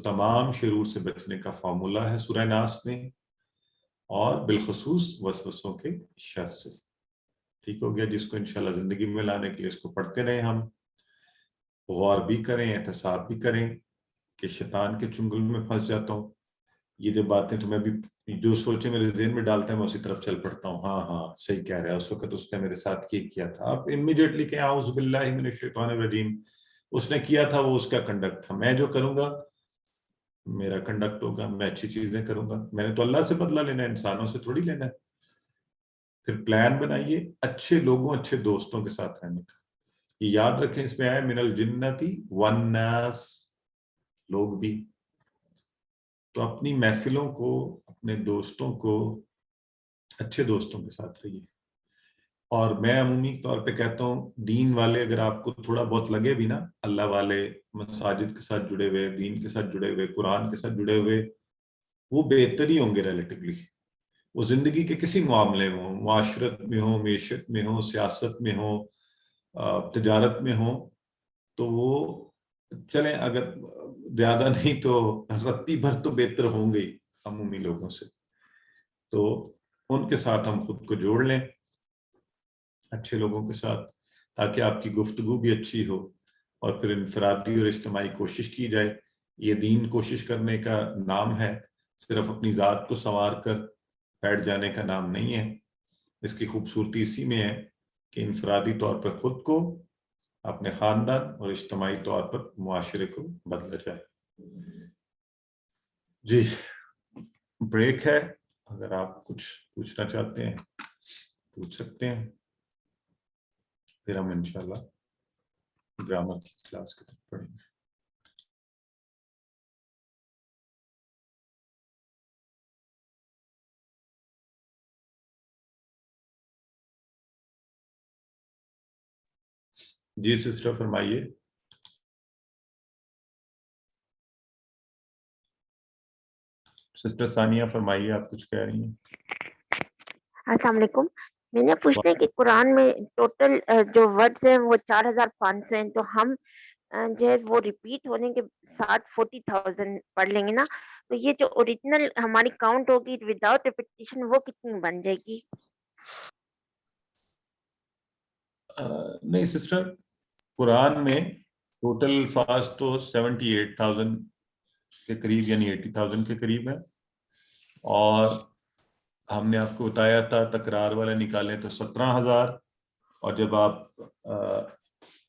تمام شرور سے بچنے کا فارمولہ ہے سورہ ناس میں، اور بالخصوص وسوسوں کے شر سے۔ ٹھیک ہو گیا؟ جس کو انشاءاللہ زندگی میں لانے کے لیے اس کو پڑھتے رہیں، ہم غور بھی کریں، احتساب بھی کریں کہ شیطان کے چنگل میں پھنس جاتا ہوں، یہ جو باتیں تمہیں بھی جو سوچے میرے ذہن میں ڈالتا ہے میں اسی طرف چل پڑتا ہوں، ہاں صحیح کہہ رہا ہے، اس وقت اس نے میرے ساتھ یہ کیا تھا، آپ امیڈیٹلی کہ اعوذ باللہ من الشیطان الرجیم، اس نے کیا تھا، وہ اس کا کنڈکٹ تھا، میں جو کروں گا میرا کنڈکٹ ہوگا، میں اچھی چیزیں کروں گا، میں نے تو اللہ سے بدلہ لینا ہے، انسانوں سے تھوڑی لینا ہے۔ پھر پلان بنائیے اچھے لوگوں، اچھے دوستوں کے ساتھ رہنے کا، یہ یاد رکھیں، اس میں آئے من الجنتی والناس، لوگ بھی۔ تو اپنی محفلوں کو، اپنے دوستوں کو، اچھے دوستوں کے ساتھ رہیے۔ اور میں عمومی طور پہ کہتا ہوں، دین والے اگر آپ کو تھوڑا بہت لگے بھی نا، اللہ والے، مساجد کے ساتھ جڑے ہوئے، دین کے ساتھ جڑے ہوئے، قرآن کے ساتھ جڑے ہوئے، وہ بہتر ہی ہوں گے ریلیٹیولی۔ وہ زندگی کے کسی معاملے میں ہوں، معاشرت میں ہوں، معیشت میں ہوں، سیاست میں ہوں، تجارت میں ہوں، تو وہ چلیں اگر زیادہ نہیں تو رتی بھر تو بہتر ہوں گے ہی عمومی لوگوں سے۔ تو ان کے ساتھ ہم خود کو جوڑ لیں، اچھے لوگوں کے ساتھ، تاکہ آپ کی گفتگو بھی اچھی ہو، اور پھر انفرادی اور اجتماعی کوشش کی جائے۔ یہ دین کوشش کرنے کا نام ہے، صرف اپنی ذات کو سنوار کر بیٹھ جانے کا نام نہیں ہے۔ اس کی خوبصورتی اسی میں ہے کہ انفرادی طور پر خود کو، اپنے خاندان، اور اجتماعی طور پر معاشرے کو بدلا جائے۔ جی، بریک ہے، اگر آپ کچھ پوچھنا چاہتے ہیں پوچھ سکتے ہیں، پھر ہم انشاءاللہ گرامر کی کلاس کی طرف پڑھیں گے۔ جی سسٹر فرمائیے۔ سسٹر ثانیہ فرمائیے، آپ کچھ کہہ رہی ہیں؟ السلام علیکم، میں نے پوچھنا ہے کہ قرآن میں ٹوٹل جو ورڈز ہیں وہ 4500 ہیں، تو ہم جو ہے وہ ریپیٹ ہونے کے ساتھ 40,000 پڑھ لیں گے نا، تو یہ جو اوریجنل ہماری کاؤنٹ ہوگی وداؤٹ ریپیٹیشن وہ کتنی بن جائے گی؟ نہیں سسٹر، قرآن میں ٹوٹل الفاظ تو 78,000 کے قریب، یعنی 80,000 کے قریب ہے، اور ہم نے آپ کو بتایا تھا تکرار والے نکالیں تو 17,000، اور جب آپ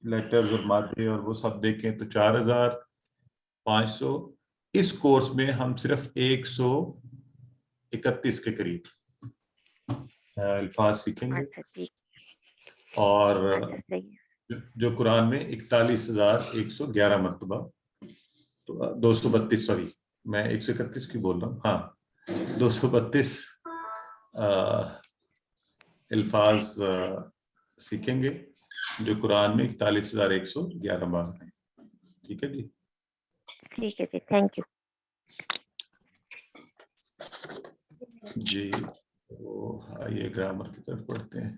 لیٹرز اور مادے اور وہ سب دیکھیں تو 4,500۔ اس کورس میں ہم صرف 131 کے قریب الفاظ سیکھیں گے، اچھا ٹھیک، اور اچھا صحیح، جو قرآن میں 41,111 مرتبہ، تو 232، سوری میں 131 کی بول رہا ہوں، ہاں 232 الفاظ سیکھیں گے، جو قرآن میں 41,111 بار ہیں۔ ٹھیک ہے جی، ٹھیک ہے جی، تھینک یو۔ جی تو آئیے گرامر کی طرف پڑھتے ہیں.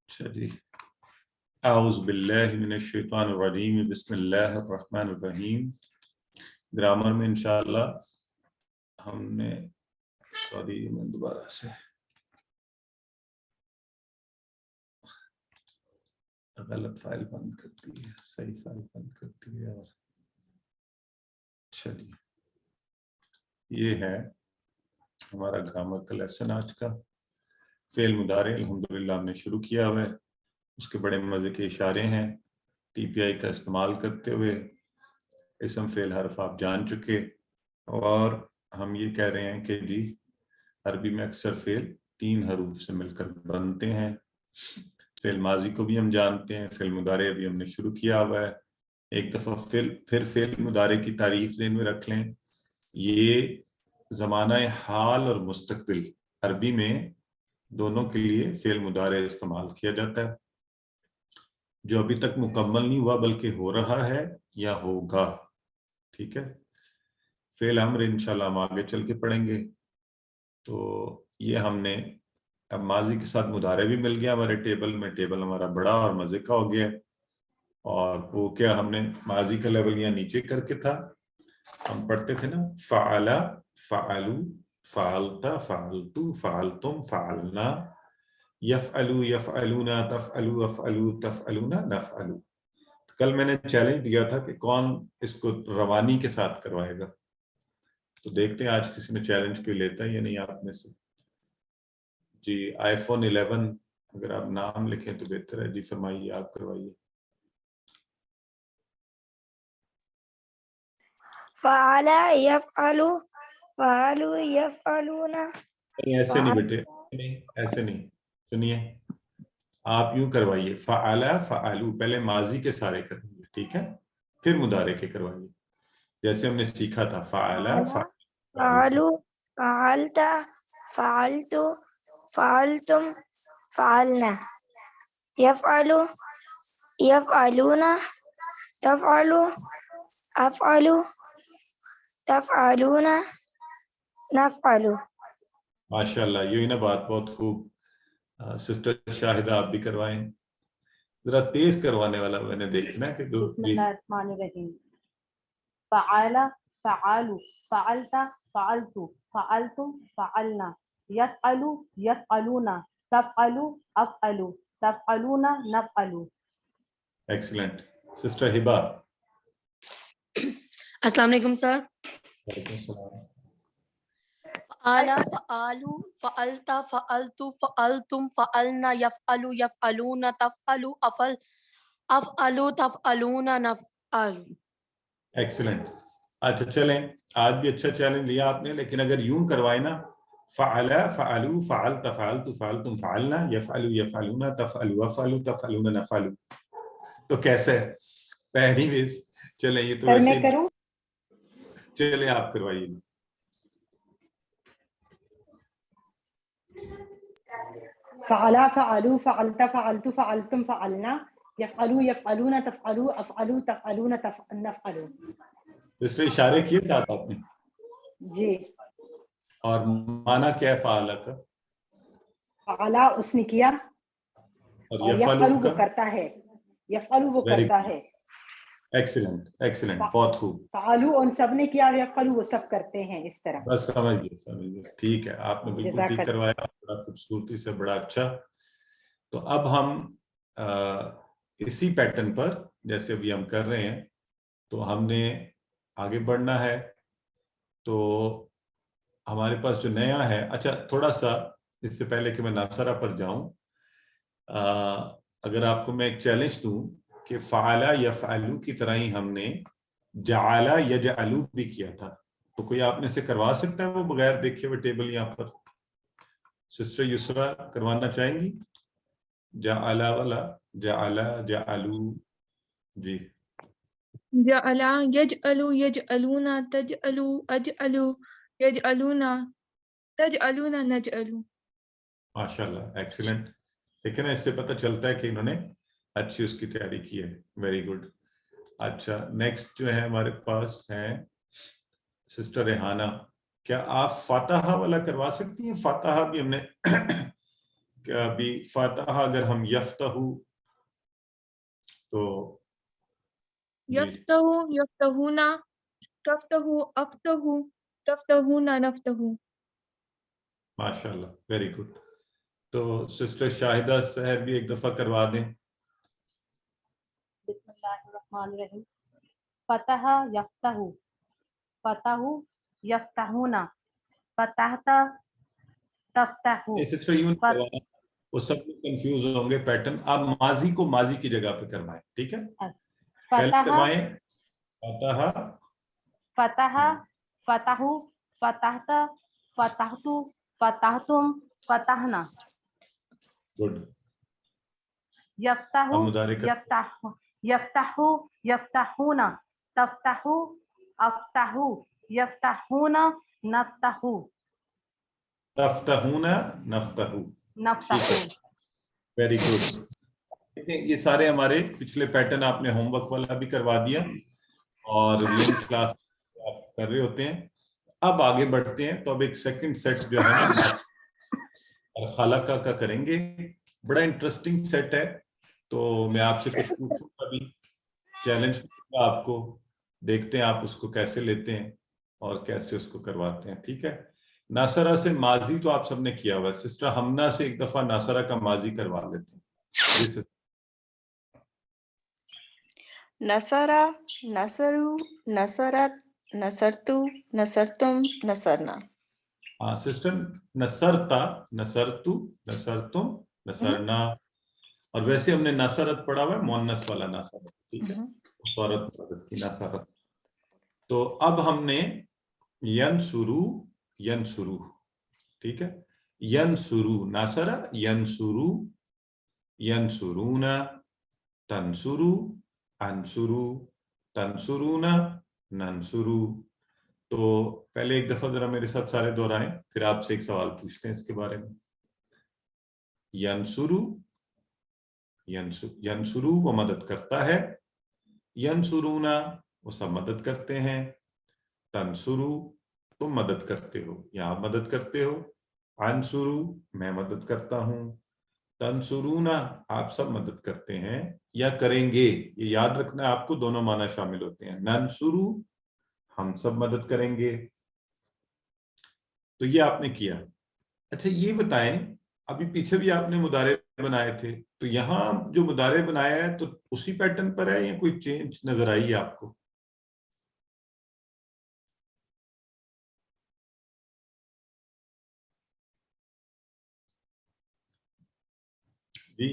اچھا جی، اعوذ باللہ من الشیطان الرجیم بسم اللہ الرحمن الرحیم. گرامر میں انشاءاللہ ہم نے میں دوبارہ سے غلط فائل بند کرتی ہے، صحیح فائل بند کرتی ہے. اور چلیے یہ ہے ہمارا گرامر کا لیسن آج کا. فعل مضارع الحمدللہ ہم نے شروع کیا ہوا ہے. اس کے بڑے مزے کے اشارے ہیں. ٹی پی آئی کا استعمال کرتے ہوئے اسم فعل حرف آپ جان چکے. اور ہم یہ کہہ رہے ہیں کہ جی عربی میں اکثر فعل 3 حروف سے مل کر بنتے ہیں. فعل ماضی کو بھی ہم جانتے ہیں، فعل مضارع بھی ہم نے شروع کیا ہوا ہے. ایک دفعہ پھر فعل مضارع کی تعریف ذہن میں رکھ لیں. یہ زمانہ حال اور مستقبل عربی میں دونوں کے لیے فعل مضارع استعمال کیا جاتا ہے، جو ابھی تک مکمل نہیں ہوا بلکہ ہو رہا ہے یا ہوگا. ٹھیک ہے، فعل امر انشاءاللہ ہم آگے چل کے پڑھیں گے. تو یہ ہم نے اب ماضی کے ساتھ مضارع بھی مل گیا ہمارے ٹیبل میں. ٹیبل ہمارا بڑا اور مزے کا ہو گیا. اور وہ کیا ہم نے ماضی کا لیول یہاں نیچے کر کے تھا. ہم پڑھتے تھے نا فعل، فعلو، فعلت، فعلتو، فعلتم، فعلنا، یفعلو، یفعلون، تفعلو، افعلو، تفعلون، نفعلو. کل میں نے چیلنج دیا تھا کہ کون اس کو روانی کے ساتھ کروائے گا. تو دیکھتے ہیں آج کسی نے چیلنج کوئی لیتا ہے یا نہیں آپ میں سے. جی آئی فون 11 اگر آپ نام لکھیں تو بہتر ہے. جی فرمائیے، آپ کروائیے. فعل يفعل فعلوا يفعلون. نہیں ایسے نہیں بیٹے، نہیں ایسے نہیں. سنیے آپ یوں کروائیے، فعل فعلو، پہلے ماضی کے سارے کروائیے، ٹھیک ہے، پھر مضارع کے کروائیے جیسے ہم نے سیکھا تھا. فعل، فعلوا، فعلت، فعلت، فعلتم، فعلنا، يفعل، يفعلون، تفعل، أفعل، تفعلون، نفعل. ماشاء اللہ، یہی نا بات، بہت خوب. سسٹر شاہدہ آپ بھی کروائیں. ذرا تیز کروانے والا میں نے دیکھنا ہے کہ بسم اللہ الرحمن الرحیم. فعل، فعلوا، فعلت، فعلت، فعلتم، فعلنا، يفعل، يفعلون، تفعل، افعل، تفعلون، نفعل. ایکسلنٹ. سسٹر ہبا. السلام علیکم سر. وعلیکم السلام. فعل، فعلوا، فعلت، فعلت، فعلتم، فعلنا، يفعل، يفعلون، تفعل، افعل، افعل، تفعلون، نفعل. ایکسلنٹ. اچھا چلیں، آج بھی اچھا چیلنج لیا آپ نے. لیکن اگر یوں کروائے نا، فعل، فعلو، فعلت، فعلت، فعلتم، فعلنا، یفعل، یفعلون، تفعل، افعل، تفعلون، نفعل، تو کیسے ہے پہلی ویز. چلیں یہ تو سر ویسے میں ہی، کروں؟ چلیں آپ کروائیے. فعل، فعلوا، فعلت، فعلت، فعلتم، فعلنا، يفعلوا، يفعلون، تفعلوا، افعلوا، تفعلون، نفعل. اس میں اشارے کیے ساتھ آپ نے، جی. اور معنی کیا ہے فعل کا؟ فعل اس نے کیا، اور اور یفعل یفعل وہ کا؟ کرتا ہے، یفعل وہ ویری کرتا گڈ، ہے. ایکسلنٹ ایکسلنٹ، بہت خوب. فعلوا ان سب نے کیا، اور یفعل وہ سب کرتے ہیں اس طرح. بس سمجھ گئے. ٹھیک ہے، آپ نے بالکل جزاک ٹھیک اللہ. کروایا، بڑا خوبصورتی سے، بڑا اچھا. تو اب ہم اسی پیٹرن پر جیسے ابھی ہم کر رہے ہیں تو ہم نے آگے بڑھنا ہے. تو ہمارے پاس جو نیا ہے، اچھا تھوڑا سا اس سے پہلے کہ میں ناصرہ پر جاؤں، اگر آپ کو میں ایک چیلنج دوں کہ فعل یفعلو کی طرح ہی ہم نے جعل یجعلو بھی کیا تھا، تو کوئی آپ نے سے کروا سکتا ہے وہ بغیر دیکھے ہوئے ٹیبل یہاں پر؟ سسٹر یسرا کروانا چاہیں گی؟ جعل والا، جعل، جعلو. جی جعل، یجعلو، یجعلون، تجعلو، اجعلو، یجعلون، تجعلون، نجعلو. ماشاء اللہ، ایکسیلنٹ. لیکن اس سے پتہ چلتا ہے کہ انہوں نے اچھی اس کی تیاری کی ہے, ویری گڈ. اچھا نیکسٹ جو ہے ہمارے پاس ہیں سسٹر ریحانہ. کیا آپ فاتحہ والا کروا سکتی ہیں؟ فاتحہ بھی ہم نے کیا ابھی فاتحہ اگر ہم یفتح تو یفتح یفتحون تفتح افتح تفتحون نفتح. ماشاء اللہ, ویری گڈ. تو سسٹر شاہدہ صاحب بھی ایک دفعہ کروا دیں. بسم اللہ الرحمن الرحیم. فتح یفتح فتح یفتحون فتحت تفتح. سسٹر یوں کروانا, وہ سب کنفیوز ہوں گے پیٹرن. آپ ماضی کو ماضی کی جگہ پہ کروائیں, ٹھیک ہے؟ پہلے فتح کروائیں فتح فتح فتح فتحت فتحت فتحتم فتحنا. گڈ. یفتح اب مضارع کر یفتح یفتح یفتحون تفتح افتح یفتحون نفتح تفتحون نفتح. نفتح. Very good. یہ سارے ہمارے پچھلے پیٹرن آپ نے ہوم ورک والا بھی کروا دیا اور لنک کلاس آپ کر رہے ہوتے ہیں. اب آگے بڑھتے ہیں. تو اب ایک سیکنڈ سیٹ جو ہے نا خالقہ کا کریں گے. بڑا انٹرسٹنگ سیٹ ہے. تو میں آپ سے کچھ پوچھوں گا بھی, چیلنج کروں آپ کو, دیکھتے ہیں آپ اس کو کیسے لیتے ہیں اور کیسے اس کو کرواتے ہیں, ٹھیک ہے؟ ناصرہ سے ماضی تو آپ سب نے کیا ہوا ہے. سسٹر ہمنا سے ایک دفعہ ناصرہ کا ماضی کروا لیتے ہیں. نصرہ نصرو نصرت نصرتو نصرتم نصرنا. ہاں سسٹر, نصرتا نصرتو نصرتم نصرنا. اور ویسے ہم نے نصرت پڑھا ہوا ہے مؤنث والا نصرت, ٹھیک ہے؟ عورت مرد کی نصرت. تو اب ہم نے ینصرو ینصرو, ٹھیک ہے؟ ینصرو نصرہ ینصرو ینصرون تنصرو انصرو تنصرون ننصرو. تو پہلے ایک دفعہ ذرا میرے ساتھ سارے دہرائیں, پھر آپ سے ایک سوال پوچھتے ہیں اس کے بارے میں. ینصرو ینصرو وہ مدد کرتا ہے, ینصرون وہ سب مدد کرتے ہیں, تنصرو تم مدد کرتے ہو یا آپ مدد کرتے ہو, انصرو میں مدد کرتا ہوں, تنصرون آپ سب مدد کرتے ہیں یا کریں گے. یہ یاد رکھنا آپ کو, دونوں معنی شامل ہوتے ہیں. ننصرو ہم سب مدد کریں گے. تو یہ آپ نے کیا. اچھا یہ بتائیں, ابھی پیچھے بھی آپ نے مضارع بنائے تھے, تو یہاں جو مضارع بنایا ہے تو اسی پیٹرن پر ہے یا کوئی چینج نظر آئی ہے آپ کو؟ جی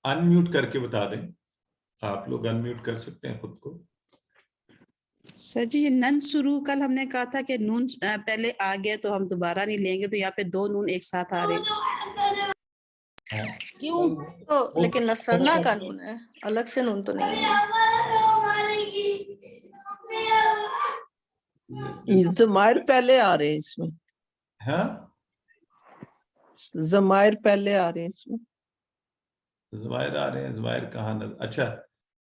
ان میوٹ کر کے بتا دیں. آپ لوگ ان میوٹ کر سکتے ہیں خود کو. سر جی یہ نن شروع کل ہم نے کہا تھا کہ نون پہلے آ گیا تو ہم دوبارہ نہیں لیں گے, تو یہاں پہ دو نون ایک ساتھ آ رہے ہیں. کیوں؟ تو لیکن نصرنا کا نون ہے, الگ سے نون تو نہیں ہے. ضمائر پہلے آ رہے ہیں اس میں, ہاں ضمائر پہلے آ رہے ہیں اس میں. ضمائر آ رہے ہیں, ضمائر کہاں نظر. اچھا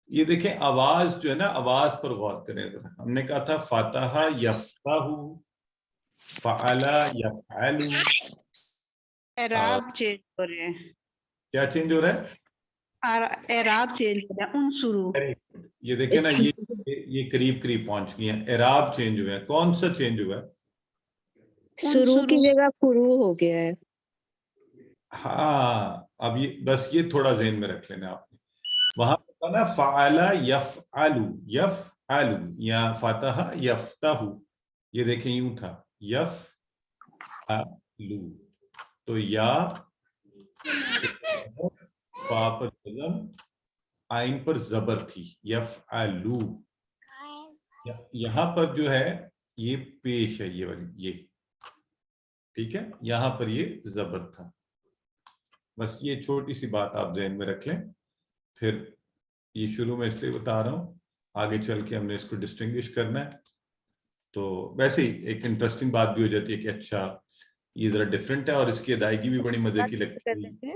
یہ دیکھیں آواز جو ہے نا, آواز پر غور کریں. ہم نے کہا تھا فاتح یفتح, فعل یفعل. اعراب چینج ہو رہے ہیں, کیا چینج ہو رہا ہے؟ اعراب چینج ہو رہا ہے. ان شروع یہ دیکھیں نا, یہ قریب قریب پہنچ گئی ہیں. اعراب چینج ہوئے ہیں. کون سا چینج ہوا ہے؟ شروع کی جگہ فرو ہو گیا ہے. ہاں اب یہ بس یہ تھوڑا ذہن میں رکھ لینا آپ نے. وہاں پہ نا فعل یفعل یفعل یا فاتح یفتح, یہ دیکھیں یوں تھا یفعل. تو یا فا پر جزم, آئین پر زبر تھی یفعلو. یہاں پر جو ہے یہ پیش ہے, یہ والی یہ, ٹھیک ہے؟ یہاں پر یہ زبر تھا. بس یہ چھوٹی سی بات آپ ذہن میں رکھ لیں. پھر یہ شروع میں اس لیے بتا رہا ہوں, آگے چل کے ہم نے اس کو ڈسٹنگوش کرنا ہے. تو ویسے ہی ایک انٹرسٹنگ بات بھی ہو جاتی ہے کہ اچھا یہ ذرا ڈفرینٹ ہے, اور اس کی ادائیگی بھی بڑی مزے کی لگتی ہے.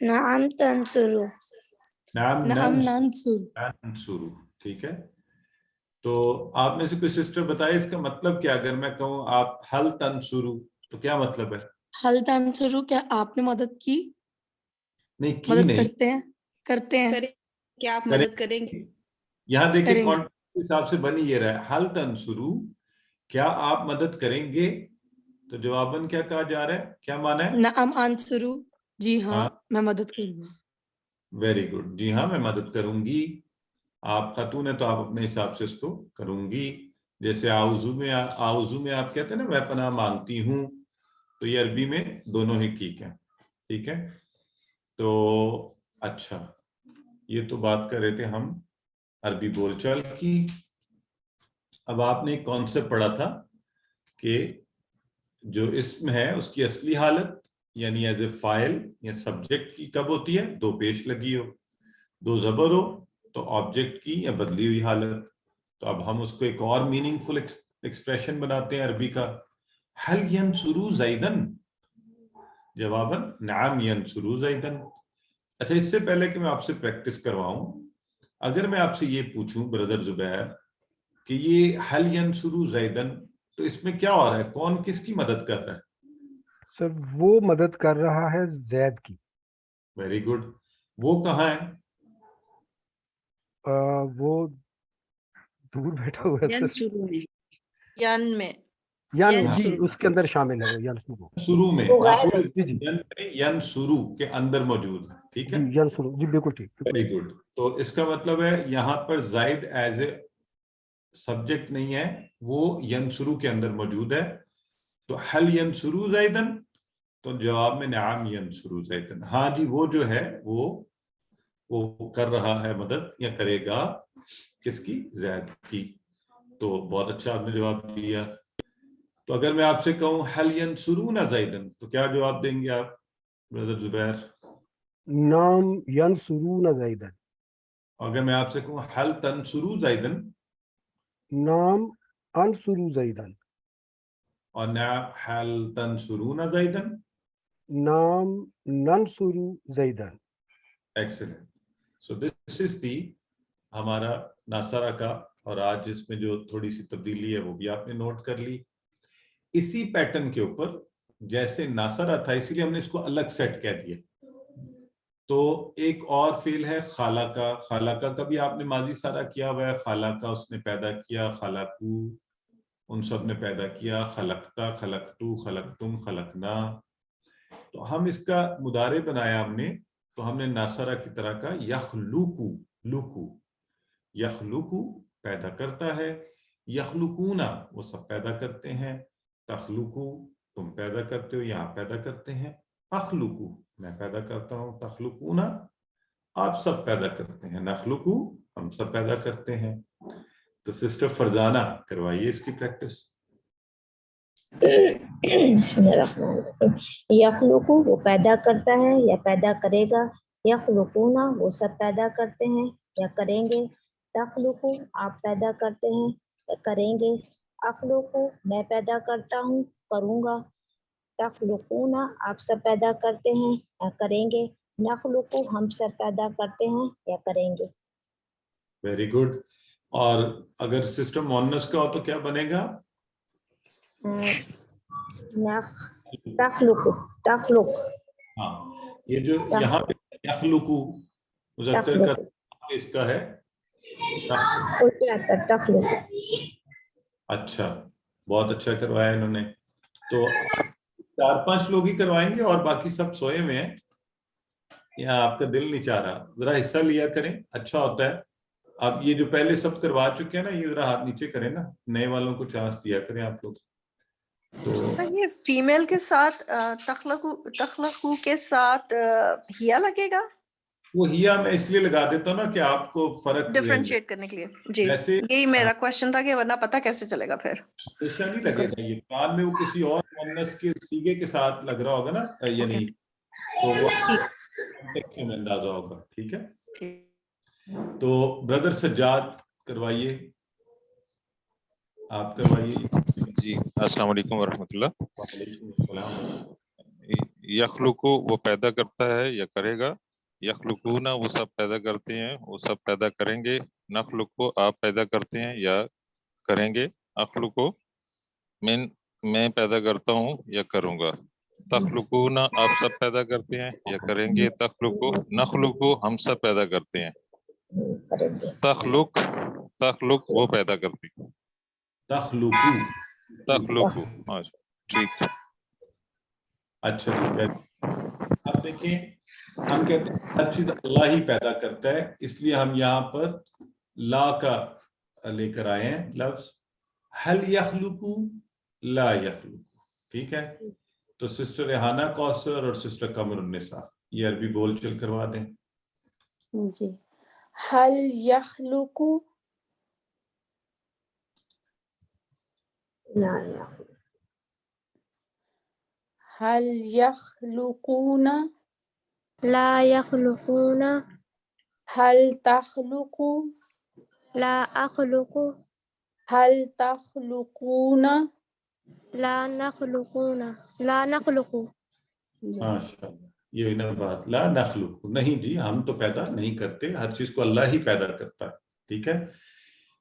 نعم تنصرو. نعم نعم ننصرو. ننصرو. ٹھیک ہے. تو آپ میں سے کوئی سسٹر بتائے اس کا مطلب کیا؟ اگر میں کہوں آپ حل تنصرو تو کیا مطلب ہے؟ حل تنصرو کیا آپ نے مدد کی؟ نہیں کی مدد نہیں. کرتے ہیں. کیا آپ مدد کریں گے؟ یہاں دیکھیں کریں گے. کانٹیکسٹ کے حساب سے بنی یہ رہا ہے حل تنصرو کیا آپ مدد کریں گے، تو جواباً کیا کہا جا رہا ہے، کیا مانا ہے؟ نعم انصرو. جی ہاں میں مدد کروں گا. Very good. جی ہاں میں مدد کروں گی. آپ خاتون ہیں تو آپ اپنے حساب سے اس کو کروں گی. جیسے آؤزو میں آپ کہتے ہیں نا میں پناہ مانگتی ہوں، تو یہ عربی میں دونوں ہی ٹھیک ہے. ٹھیک ہے. تو اچھا یہ تو بات کر رہے تھے ہم عربی بول چال کی. اب آپ نے ایک کانسیپٹ پڑھا تھا کہ جو اسم ہے اس کی اصلی حالت یعنی ایز اے فاعل یا سبجیکٹ کی کب ہوتی ہے؟ دو پیش لگی ہو، دو زبر ہو، تو آبجیکٹ کی یا بدلی ہوئی حالت. تو اب ہم اس کو ایک اور میننگ فل ایکسپریشن بناتے ہیں عربی کا. هل ينصرو زیدن؟ جواباً نعم ينصرو زیدن. اچھا اس سے پہلے کہ میں آپ سے پریکٹس کرواؤں، اگر میں آپ سے یہ پوچھوں بردر زبیر کہ یہ هل ينصرو زیدن تو اس میں کیا ہو رہا ہے؟ کون کس کی مدد کر رہا ہے؟ سر وہ مدد کر رہا ہے زید کی. Very good. وہ کہاں ہے؟ وہ دور بیٹھا ہوا ہے سر. شروع میں ین میں. یعنی جی اس کے اندر شامل ہے وہ ینصرو. شروع میں آپ جی جی ینصرو کے اندر موجود ہے. ٹھیک ہے. جی ینصرو جی بالکل ٹھیک. Very good. تو اس کا مطلب ہے یہاں پر زائد ایز اے سبجیکٹ نہیں ہے، وہ ینصرو کے اندر موجود ہے. تو حل ینصرو زیدن تو جواب میں نعم ینصرو زیدن. ہاں جی وہ جو ہے وہ کر رہا ہے مدد یا کرے گا کس کی؟ زید کی. تو بہت اچھا آپ نے جواب دیا. تو اگر میں آپ سے کہوں حل ینصرون زیدن تو کیا جواب دیں گے آپ بردر زبیر؟ نام ینصرون زیدن. اگر میں آپ سے کہوں حل تنصرو زیدن؟ نام انصرو زیدن. اور حل تنصرون زیدن؟ نام ننصرو زیدن. ایکسلنٹ. سو دس از دی ہمارا ناصرہ کا، اور آج اس میں جو تھوڑی سی تبدیلی ہے وہ بھی آپ نے نوٹ کر لی. اسی پیٹرن کے اوپر جیسے ناصرہ تھا اسی لیے ہم نے اس کو الگ سیٹ کہہ دیا. تو ایک اور فعل ہے خالقہ. خالقہ کا بھی آپ نے ماضی سارا کیا ہوا ہے. خالقہ اس نے پیدا کیا، خلقو ان سب نے پیدا کیا، خلقتا، خلقتو، خلقتم، خلقنا. تو ہم اس کا مضارع بنایا ہم نے، تو ہم نے ناصرہ کی طرح کا یخلقو. لکو یخلقو پیدا کرتا ہے، یخلقونا وہ سب پیدا کرتے ہیں، تخلقو تم پیدا کرتے ہو، یہاں پیدا کرتے ہیں، اخلقو میں پیدا کرتا ہوں، تخلقونا آپ سب پیدا کرتے ہیں، نخلقو ہم سب پیدا کرتے ہیں. تو سسٹر فرزانہ کروائیے اس کی پریکٹس. بسم اللہ الرحمن الرحیم. یخلقو وہ پیدا کرتا ہے یا پیدا کرے گا، یخلقونا وہ سب پیدا کرتے ہیں یا کریں گے، تخلقو آپ پیدا کرتے ہیں یا کریں گے، اخلقو میں پیدا کرتا ہوں کروں گا، تخلقونا آپ سب پیدا کرتے ہیں یا کریں گے، نخلقو ہم سب پیدا کرتے ہیں یا کریں گے. Very good. اور اگر سسٹم مؤنث کا ہو تو کیا بنے گا؟ تخلق. ہاں یہ جو یہاں پہ یخلقو مذکر کا اس کا ہے تخلق. اچھا بہت اچھا کروایا انہوں نے. تو 4-5 لوگ ہی کروائیں گے اور باقی سب سوئے ہوئے ہیں. یہاں آپ کا دل نہیں چاہ رہا، ذرا حصہ لیا کریں، اچھا ہوتا ہے. اب یہ جو پہلے سب کروا چکے ہیں نا یہ ذرا ہاتھ نیچے کریں نا، نئے والوں کو چانس دیا کریں آپ لوگ. تو سر یہ فیمیل کے ساتھ تخلقو کے ساتھ ہیا لگے گا؟ وہ ہیا میں اس لیے لگا دیتا ہوں نا کہ آپ کو فرق ڈفرینشیٹ کرنے کے لیے. جی ویسے یہی میرا کوشچن تھا کہ ورنہ پتہ کیسے چلے گا پھر. ہمیشہ نہیں لگے گا، یہ قرآن میں وہ کسی اور مؤنث کے صیغے کے ساتھ لگ رہا ہوگا نا، یعنی تو وہ میں اندازہ ہوگا. ٹھیک ہے. تو بردر سجاد کروائیے، آپ کروائیے. جی السلام علیکم ورحمۃ اللہ. وعلیکم السلام. یخلقو وہ پیدا کرتا ہے یا کرے گا، یخلقونا وہ سب پیدا کرتے ہیں، وہ سب پیدا کریں گے، نخلقو آپ پیدا کرتے ہیں یا کریں گے، اخلقو میں پیدا کرتا ہوں یا کروں گا، تخلقونا آپ سب پیدا کرتے ہیں یا کریں گے، تخلقو نخلقو ہم سب پیدا کرتے ہیں، تخلق وہ پیدا کرتی، تخلقو ہاں ٹھیک۔ اچھا جی، اب دیکھیں ہم کہتے ہیں ہر چیز اللہ ہی پیدا کرتا ہے، اس لیے ہم یہاں پر لا کا لے کر آئے ہیں لفظ، ہل یخلقو لا یخلقو، ٹھیک ہے؟ تو سسٹر ریحانہ کوثر اور سسٹر قمر النساء یہ عربی بول چل کروا دیں جی۔ ہل یخلقو ہل یخلقون لا يخلقون ہل تخلقو لا أخلق ہل تخلقون لا نخلقون لا نخلق ماشاء اللہ، یہ نا بات، لا نخلق نہیں جی، ہم تو پیدا نہیں کرتے، ہر چیز کو اللہ ہی پیدا کرتا ہے، ٹھیک ہے؟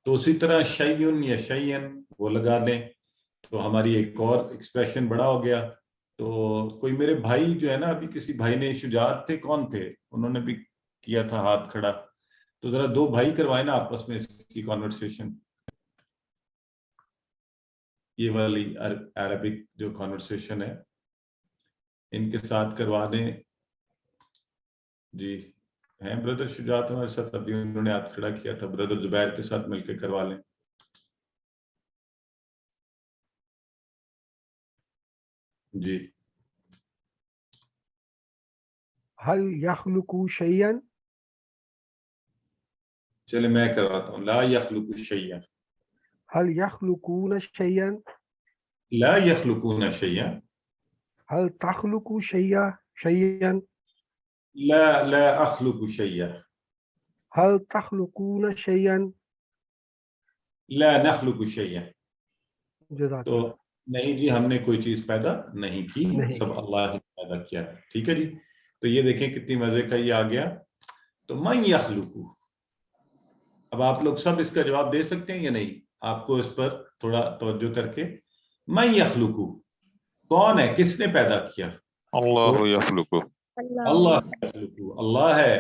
تو اسی طرح شیئن یا شیئن وہ لگا لیں تو ہماری ایک اور ایکسپریشن بڑا ہو گیا۔ تو کوئی میرے بھائی جو ہے نا، ابھی کسی بھائی نے شجاعت تھے، کون تھے انہوں نے بھی کیا تھا ہاتھ کھڑا، تو ذرا دو بھائی کروائے نا آپس میں اس کی کانورسیشن، یہ والی عربک جو کانورسیشن ہے ان کے ساتھ کروا دیں جی۔ ہیں بردر شجاعت ہمارے ساتھ، ابھی انہوں نے ہاتھ کھڑا کیا تھا، بردر زبیر کے ساتھ مل کے کروا لیں جی۔ هل يخلق شيئا چلے میں کرواتا ہوں، لا یخلق شیئا، هل يخلقون شيئا لا یخلقون شیئا، هل تخلق شيئا لا اخلق شیئا، هل تخلقون شيئا لا نخلق شیئا۔ جزاک تو اللہ۔ نہیں جی، ہم نے کوئی چیز پیدا نہیں کی، نہیں سب اللہ ہی پیدا کیا ہے، ٹھیک ہے جی۔ تو یہ دیکھیں کتنی مزے کا یہ آ گیا۔ تو من یخلق، اب آپ لوگ سب اس کا جواب دے سکتے ہیں یا نہیں؟ آپ کو اس پر تھوڑا توجہ کر کے، من یخلق کون ہے، کس نے پیدا کیا؟ اللہ یخلق، اللہ یخلق، اللہ ہے۔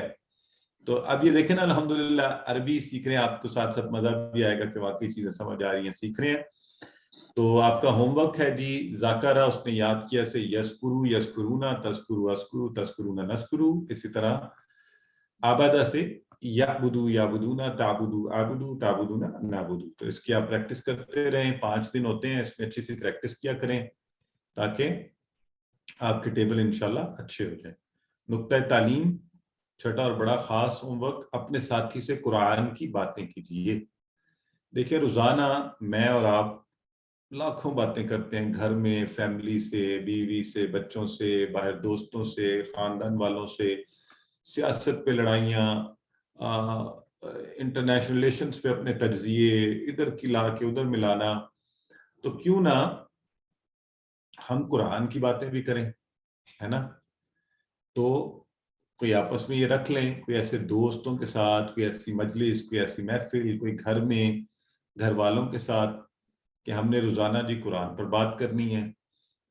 تو اب یہ دیکھیں نا، الحمدللہ عربی سیکھ رہے ہیں، آپ کو ساتھ ساتھ مزہ بھی آئے گا کہ واقعی چیزیں سمجھ آ رہی ہیں، سیکھ رہے ہیں۔ تو آپ کا ہوم ورک ہے جی، ذاکرہ اس نے یاد کیا سے یذکرو یذکرونا، تذکرو اذکرو تذکرونا نذکرو، اسی طرح عبدہ سے یعبدو یعبدونا، تعبدو عبدو تعبدونا نعبدو۔ تو اس کی آپ پریکٹس کرتے رہیں، 5 دن ہوتے ہیں، اس میں اچھی سی پریکٹس کیا کریں تاکہ آپ کے ٹیبل انشاءاللہ اچھے ہو جائیں۔ نقطہ تعلیم چھٹا اور بڑا خاص ہوم ورک، اپنے ساتھی سے قرآن کی باتیں کیجیے۔ دیکھیں روزانہ میں اور آپ لاکھوں باتیں کرتے ہیں، گھر میں فیملی سے، بیوی سے، بچوں سے، باہر دوستوں سے، خاندان والوں سے، سیاست پہ لڑائیاں، انٹرنیشنل ریلیشنز پہ اپنے تجزیے، ادھر کی لا کے ادھر ملانا۔ تو کیوں نہ ہم قرآن کی باتیں بھی کریں، ہے نا؟ تو کوئی آپس میں یہ رکھ لیں، کوئی ایسے دوستوں کے ساتھ، کوئی ایسی مجلس، کوئی ایسی محفل، کوئی گھر میں گھر والوں کے ساتھ کہ ہم نے روزانہ جی قرآن پر بات کرنی ہے،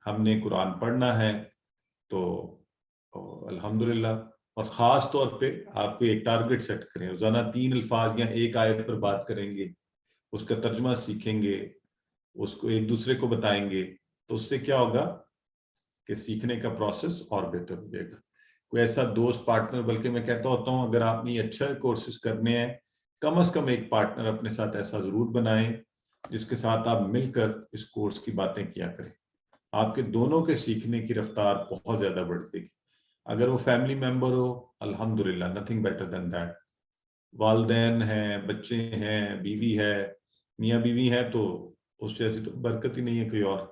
ہم نے قرآن پڑھنا ہے۔ تو الحمدللہ، اور خاص طور پہ آپ کو ایک ٹارگٹ سیٹ کریں، روزانہ 3 الفاظ یا ایک آیت پر بات کریں گے، اس کا ترجمہ سیکھیں گے، اس کو ایک دوسرے کو بتائیں گے، تو اس سے کیا ہوگا کہ سیکھنے کا پروسیس اور بہتر ہو جائے گا۔ کوئی ایسا دوست پارٹنر، بلکہ میں کہتا ہوتا ہوں اگر آپ نے اچھا کورسز کرنے ہیں، کم از کم ایک پارٹنر اپنے ساتھ ایسا ضرور بنائیں جس کے ساتھ آپ مل کر اس کورس کی باتیں کیا کریں۔ آپ کے دونوں کے سیکھنے کی رفتار بہت زیادہ بڑھ جائے گی۔ اگر وہ فیملی ممبر ہو، الحمدللہ نتھنگ بیٹر دین دیٹ، والدین ہیں، بچے ہیں، بیوی ہے، میاں بیوی ہے، تو اس جیسی تو برکت ہی نہیں ہے کوئی اور۔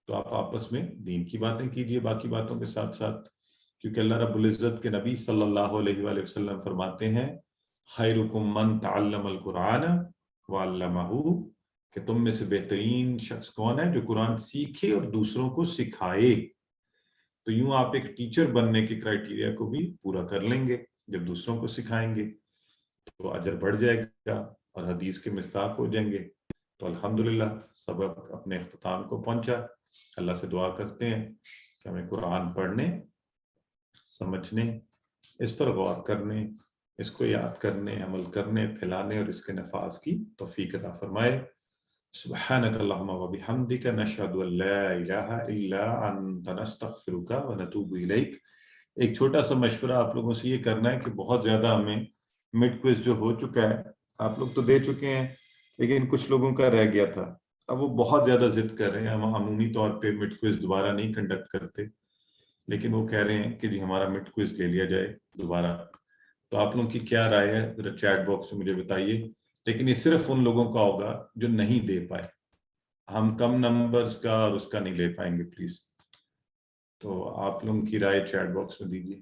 تو آپ آپس میں دین کی باتیں کیجئے باقی باتوں کے ساتھ ساتھ، کیونکہ اللہ رب العزت کے نبی صلی اللہ علیہ وآلہ وسلم فرماتے ہیں خیرکم من تعلم القرآن وعلمہ، کہ تم میں سے بہترین شخص کون ہے جو قرآن سیکھے اور دوسروں کو سکھائے۔ تو یوں آپ ایک ٹیچر بننے کے کرائٹیریا کو بھی پورا کر لیں گے. جب دوسروں کو سکھائیں گے تو اجر بڑھ جائے گا اور حدیث کے مصداق ہو جائیں گے. تو الحمدللہ سبق اپنے اختتام کو پہنچا. اللہ سے دعا کرتے ہیں کہ ہمیں قرآن پڑھنے، سمجھنے، اس پر غور کرنے، اس کو یاد کرنے، عمل کرنے، پھیلانے اور اس کے نفاذ کی توفیق عطا فرمائے. سبحانک اللہم و بحمدک نشہد ان لا الہ الا انت نستغفرک و نتوب الیک. ایک چھوٹا سا مشورہ آپ لوگوں سے یہ کرنا ہے کہ بہت زیادہ ہمیں مڈ کوئز جو ہو چکا ہے، آپ لوگ تو دے چکے ہیں لیکن کچھ لوگوں کا رہ گیا تھا. اب وہ بہت زیادہ ضد کر رہے ہیں. ہم عمومی طور پہ مڈ کوئز دوبارہ نہیں کنڈکٹ کرتے، لیکن وہ کہہ رہے ہیں کہ جی ہمارا مڈ کوئز لے لیا جائے دوبارہ. تو آپ لوگوں کی کیا رائے ہے ذرا چیٹ باکس میں مجھے بتائیے. لیکن یہ صرف ان لوگوں کا ہوگا جو نہیں دے پائے. ہم کم نمبرز کا اور اس کا نہیں لے پائیں گے پلیز. تو آپ لوگوں کی رائے چیٹ باکس میں دیجیے.